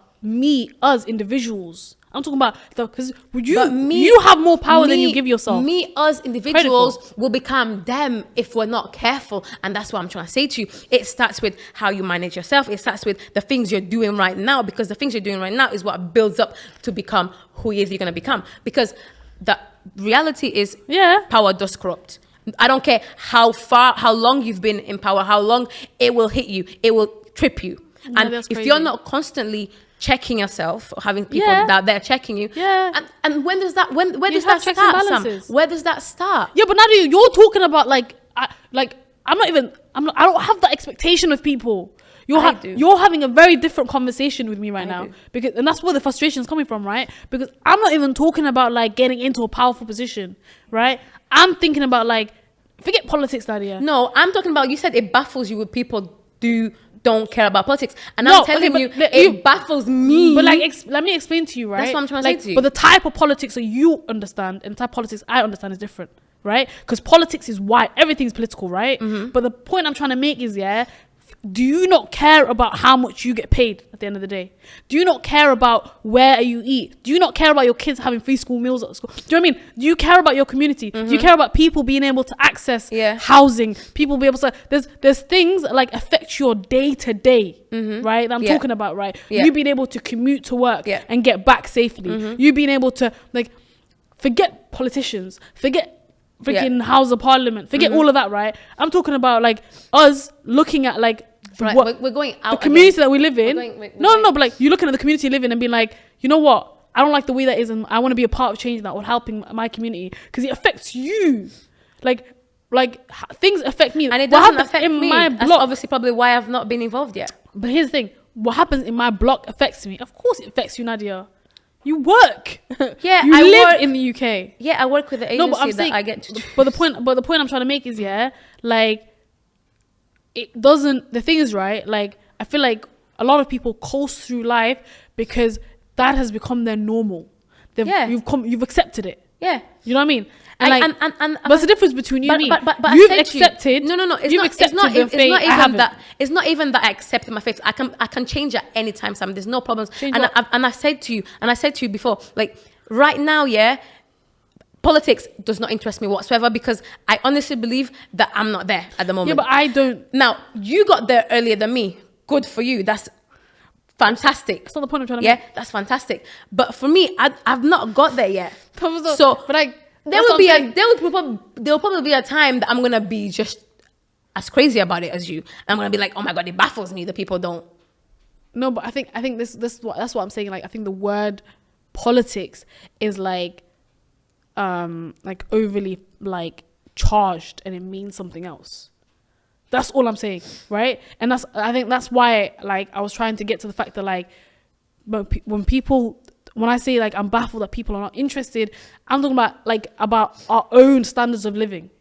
us individuals. I'm talking about because you have more power than you give yourself. Us individuals will become them if we're not careful. And that's what I'm trying to say to you. It starts with how you manage yourself. It starts with the things you're doing right now, because the things you're doing right now is what builds up to become who it is you're going to become. Because the reality is power does corrupt. I don't care how long you've been in power, how long it will hit you, it will trip you. No, and that's if crazy. you're not constantly checking yourself or having people that they're checking you, and when does that where does that checks and start, Sam? balances. Where does that start? Yeah, but Nadia, you're talking about I don't have that expectation of people. You're having a very different conversation with me right now and that's where the frustration is coming from, right? Because I'm not even talking about like getting into a powerful position, right? I'm thinking about like forget politics, Nadia. No, I'm talking about, you said it baffles you when people don't care about politics, and I'm telling you, it baffles me. But like, let me explain to you, right? That's what I'm trying to say to you. But the type of politics that you understand and the type of politics I understand is different, right? Because politics is wide, everything's political, right? But the point I'm trying to make is, do you not care about how much you get paid at the end of the day? Do you not care about where you eat? Do you not care about your kids having free school meals at school? Do you know what I mean? Do you care about your community? Do you care about people being able to access housing? People be able to, there's things that like affect your day to day, right? That I'm talking about, right? You being able to commute to work and get back safely. You being able to like, forget politicians, forget freaking House of Parliament, forget all of that, right? I'm talking about like us looking at like we're going out the community that we live in. We're No, but like you're looking at the community you live in and being like, you know what? I don't like the way that is, and I want to be a part of changing that or helping my community because it affects you. Like things affect me, and it what doesn't happens affect in me. my That's block. obviously probably why I've not been involved yet. But here's the thing: what happens in my block affects me. Of course, it affects you, Nadia. You work. Yeah, you I live work in the UK. Yeah, I work with the agency No, but I'm that saying, I get to. But the point I'm trying to make is, yeah, like it doesn't. The thing is, right? Like I feel like a lot of people coast through life because that has become their normal. You've accepted it. Yeah, you know what I mean. And but there's a difference between you and me. But you've accepted. No. It's not even that. It's not even that I accept my faith. I can change at any time, Sam. There's no problems. I said to you before, like right now, yeah, politics does not interest me whatsoever because I honestly believe that I'm not there at the moment. Yeah, but I don't. Now you got there earlier than me. Good for you. That's fantastic. That's not the point I'm trying to make. Yeah, that's fantastic. But for me, I've not got there yet. So, but like. There will probably be a time that I'm gonna be just as crazy about it as you. And I'm gonna be like, oh my god, it baffles me that people don't. No, but I think that's what I'm saying. Like I think the word politics is like overly like charged and it means something else. That's all I'm saying, right? And I think that's why like I was trying to get to the fact that like when I say like I'm baffled that people are not interested, I'm talking about our own standards of living,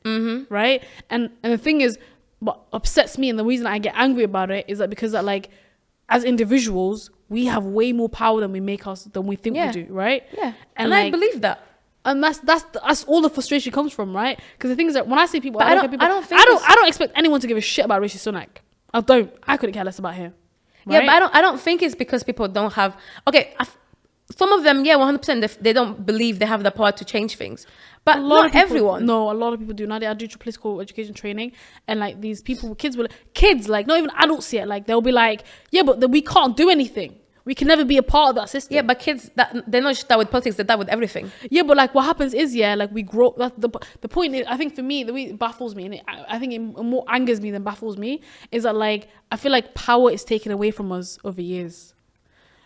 right? And the thing is, what upsets me and the reason I get angry about it is that because that like as individuals we have way more power than we think we do, right? Yeah, and like, I believe that. And that's all the frustration comes from, right? Because the thing is that when I see people, I don't expect anyone to give a shit about Rishi Sunak. I couldn't care less about him. Right? Yeah, but I don't think it's because people don't have. Okay, some of them, yeah, 100%. They don't believe they have the power to change things, but not everyone. No, a lot of people do. Now I do political education training, and like these kids, like not even adults yet. Like they'll be like, yeah, but we can't do anything. We can never be a part of that system. Yeah, but kids they're not just that with politics; they're that with everything. Yeah, but like what happens is, yeah, like we grow. The point is, I think for me, the way it baffles me, and I think it more angers me than baffles me, is that like I feel like power is taken away from us over years,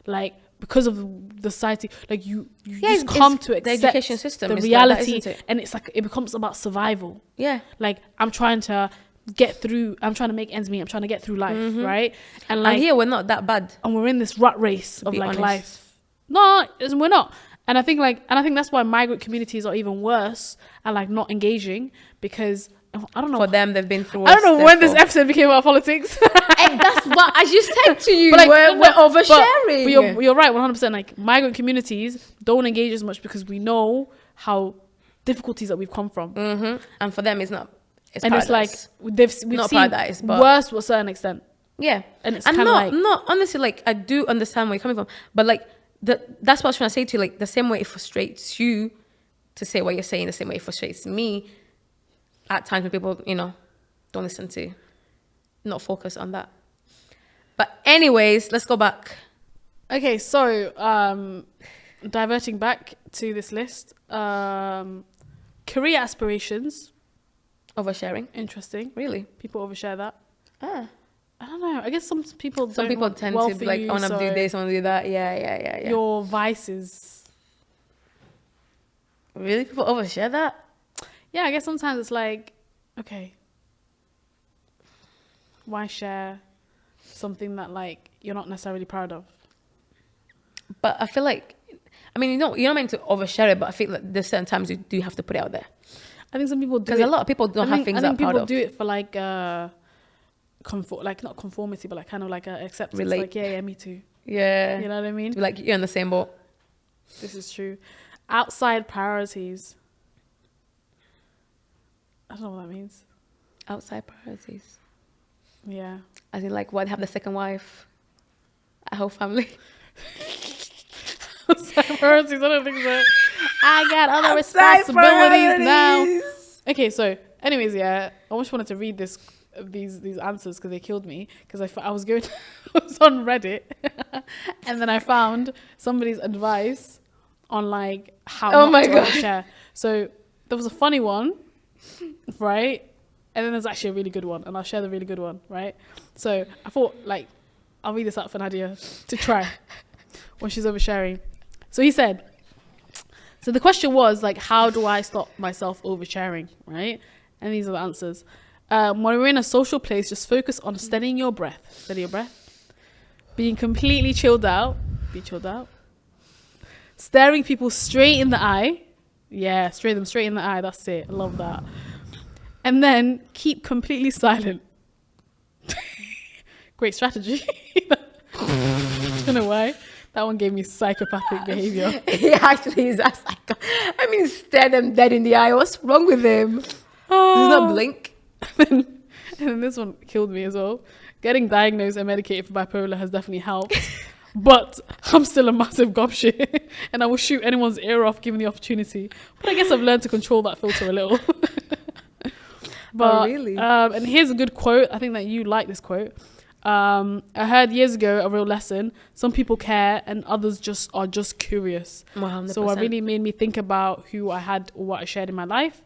like because of the society. Like you just come to accept the education system, the reality, like that, and it's like it becomes about survival. Yeah, like I'm trying to get through. I'm trying to make ends meet. I'm trying to get through life, right? And like here we're not that bad, and we're in this rat race of like honest. life. No, we're not. And I think that's why migrant communities are even worse and like not engaging because I don't know. For them, they've been through. I don't know when this episode became about politics. And that's what I just said to you. But like, we're oversharing. But you're right, 100%. Like migrant communities don't engage as much because we know how difficulties that we've come from. And for them, it's not. It's and paradise. It's like we've not seen paradise, but worse to a certain extent. Yeah, and it's kind of like honestly, like I do understand where you're coming from, but like that's what I was trying to say to you. Like the same way it frustrates you to say what you're saying, the same way it frustrates me at times when people, don't listen to, not focus on that. But anyways, let's go back. Okay, so diverting back to this list, career aspirations. Oversharing. Interesting. Really? People overshare that. I don't know. I guess some people tend to be like, I want to do this, I want to do that. Yeah. Your vices. Really? People overshare that? Yeah, I guess sometimes it's like, okay, why share something that like you're not necessarily proud of? But I feel like, you're not meant to overshare it, but I feel like there's certain times you do have to put it out there. I think some people do because a lot of people don't have things that are proud of. I think people do it for like like not conformity, but like kind of like acceptance. Relate. Like yeah, me too. Yeah, you know what I mean. Like you're in the same boat. This is true. Outside priorities. I don't know what that means. Outside priorities. Yeah. As in like what? Have the second wife. A whole family. Outside priorities. I don't think so. I got other responsibilities now. Okay, so anyways, yeah, I just wanted to read these answers because they killed me because I was on Reddit and then I found somebody's advice on like how not to share. So there was a funny one, right? And then there's actually a really good one, and I'll share the really good one, right? So I thought like I'll read this out for Nadia to try when she's oversharing. So he said, so the question was like, how do I stop myself oversharing, right? And these are the answers. When we're in a social place, just focus on steadying your breath. Steady your breath. Being completely chilled out. Be chilled out. Staring people straight in the eye. Yeah, straight in the eye. That's it. I love that. And then keep completely silent. Great strategy. I don't know why. That one gave me psychopathic behavior. He actually is a psycho. I mean, stare them dead in the eye. What's wrong with him? Does he not blink? And then this one killed me as well. Getting diagnosed and medicated for bipolar has definitely helped. But I'm still a massive gobshit. And I will shoot anyone's ear off given the opportunity. But I guess I've learned to control that filter a little. But, oh, really? And here's a good quote. I think that you like this quote. I heard years ago a real lesson. Some people care and others are just curious. 100%. So it really made me think about who I had or what I shared in my life.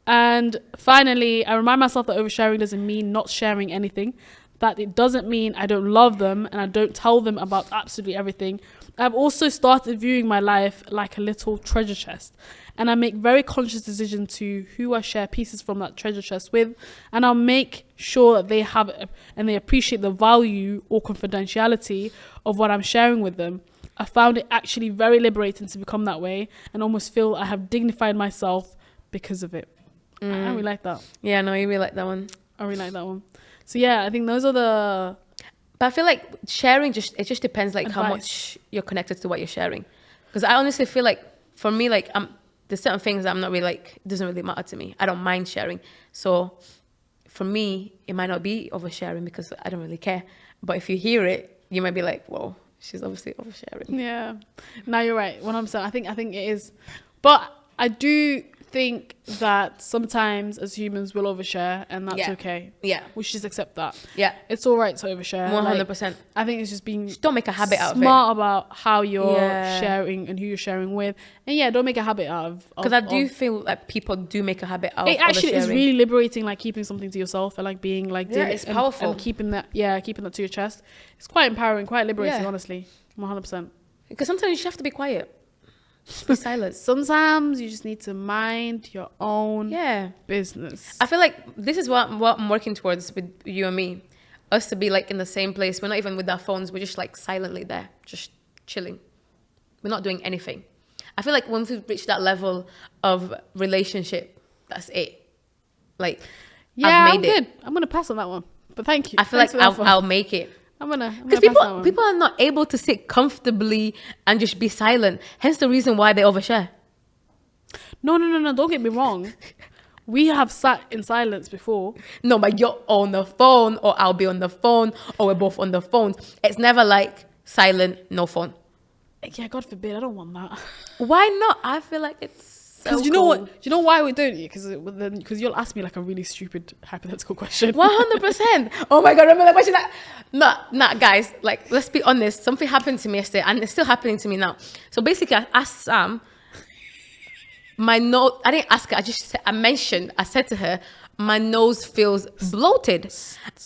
And finally, I remind myself that oversharing doesn't mean not sharing anything. That it doesn't mean I don't love them and I don't tell them about absolutely everything. I've also started viewing my life like a little treasure chest. And I make very conscious decisions to who I share pieces from that treasure chest with. And I'll make sure that they have and they appreciate the value or confidentiality of what I'm sharing with them. I found it actually very liberating to become that way and almost feel I have dignified myself because of it. I really like that. Yeah, no, you really like that one. I really like that one. So yeah, I think those are the... But I feel like sharing it just depends like advice. how much you're connected to what you're sharing. Because I honestly feel like for me, like there's certain things that I'm not really like, it doesn't really matter to me. I don't mind sharing. So for me, it might not be oversharing because I don't really care. But if you hear it, you might be like, whoa, she's obviously oversharing. Yeah. No, you're right. 100%. I think it is. But I do think that sometimes as humans we'll overshare and that's okay. Yeah. We should just accept that. Yeah. It's all right to overshare. 100%. I think it's just being just don't make a habit out of it. Smart about how you're sharing and who you're sharing with. And yeah, don't make a habit out of... Because I do feel like people do make a habit out of it actually is really liberating, like keeping something to yourself and like being like... Yeah, it's powerful. And keeping that to your chest. It's quite empowering, quite liberating, honestly. 100%. Because sometimes you just have to be quiet. Just be silent. Sometimes you just need to mind your own business. I feel like this is what I'm working towards with you and me. Us to be like in the same place. We're not even with our phones. We're just like silently there, just chilling. We're not doing anything. I feel like once we've reached that level of relationship, that's it. Like, yeah, I've made I'm good. I'm going to pass on that one. But thank you. I feel like I'll make it. Because people are not able to sit comfortably and just be silent. Hence the reason why they overshare. No. Don't get me wrong. We have sat in silence before. No, but you're on the phone, or I'll be on the phone, or we're both on the phone. It's never like silent, no phone. Yeah, God forbid. I don't want that. Why not? I feel like it's because you know what? Do you know why we don't? Because you'll ask me like a really stupid hypothetical question. 100%. Oh my God, remember that question? Nah, guys. Like, let's be honest. Something happened to me yesterday, and it's still happening to me now. So basically, I asked Sam. My nose. I didn't ask her. I said to her, my nose feels bloated,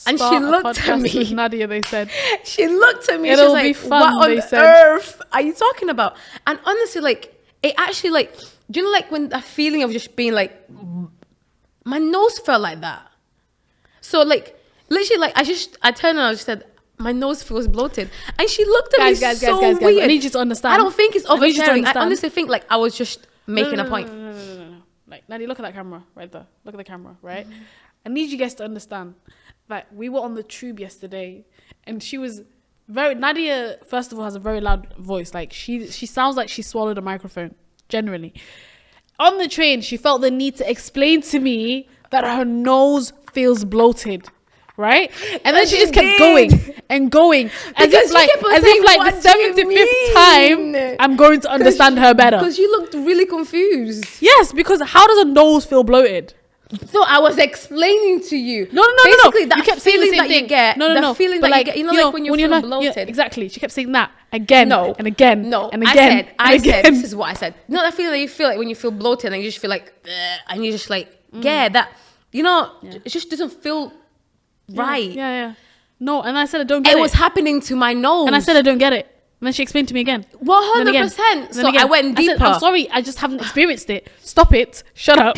and she looked at me. With Nadia, they said. She looked at me. It'll she was be like, fun, "What on earth are you talking about?" And honestly, like, it actually like. Do you know like when that feeling of just being like, my nose felt like that. So like, literally like, I turned and I just said, my nose feels bloated. And she looked at me guys, weird. I need you to understand. I don't think it's oversharing. I honestly think like I was just making a point. No. Like, Nadia, look at that camera right there. Look at the camera, right? I need you guys to understand that we were on the tube yesterday and she was Nadia, first of all, has a very loud voice. Like she sounds like she swallowed a microphone. Generally, on the train, she felt the need to explain to me that her nose feels bloated, right? And then she just kept going and going, as if like the 75th time I'm going to understand her better. Because you looked really confused. Yes, because how does a nose feel bloated? No, I was explaining to you. No. Basically, that you kept feeling saying that you get. No. Feeling that like, you get. You know, like when you feel bloated. Yeah, exactly. She kept saying that again. And again. No. And again. I said. This is what I said. You know that feeling that you feel like when you feel bloated and you just feel like, and you just like, that. You know, it just doesn't feel right. Yeah. No, and I said I don't get it. It was happening to my nose. And I said I don't get it. And then she explained to me again. 100%. So I went deeper. I said, I'm sorry, I just haven't experienced it. Stop it. Shut up.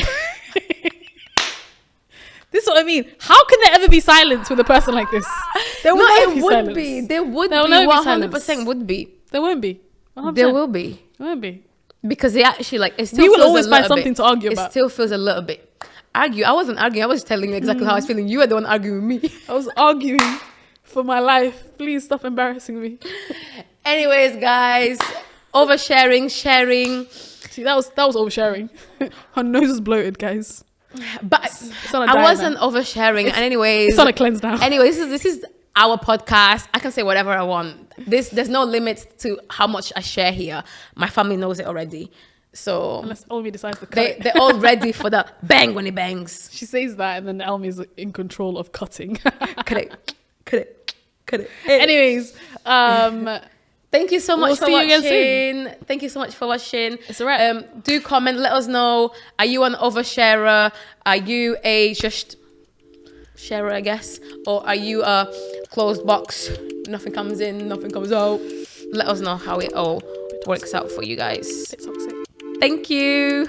This is what I mean. How can there ever be silence with a person like this? There will never be silence. There would be. 100% would be. There won't be. 100%. There will be. There won't be. Because they actually like it still We will feels always a find little something bit. to argue about. It still feels a little bit. Argue. I wasn't arguing. I was telling you exactly how I was feeling. You were the one arguing with me. I was arguing for my life. Please stop embarrassing me. Anyways, guys, oversharing, sharing. See, that was oversharing. Her nose is bloated, guys. But It's on a I diet wasn't now. oversharing. And anyways, It's on a cleanse now. anyways, this is our podcast. I can say whatever I want. There's no limit to how much I share here. My family knows it already. So Unless Elmi decides to cut it. they're all ready for the bang when it bangs. She says that, and then Elmi is in control of cutting. Cut it. Anyways, thank you so much We'll for see you again watching. Thank you so much for watching. It's a wrap. Do comment. Let us know. Are you an oversharer? Are you a just sharer, I guess? Or are you a closed box? Nothing comes in, nothing comes out. Let us know how it all works out for you guys. It's toxic. Thank you.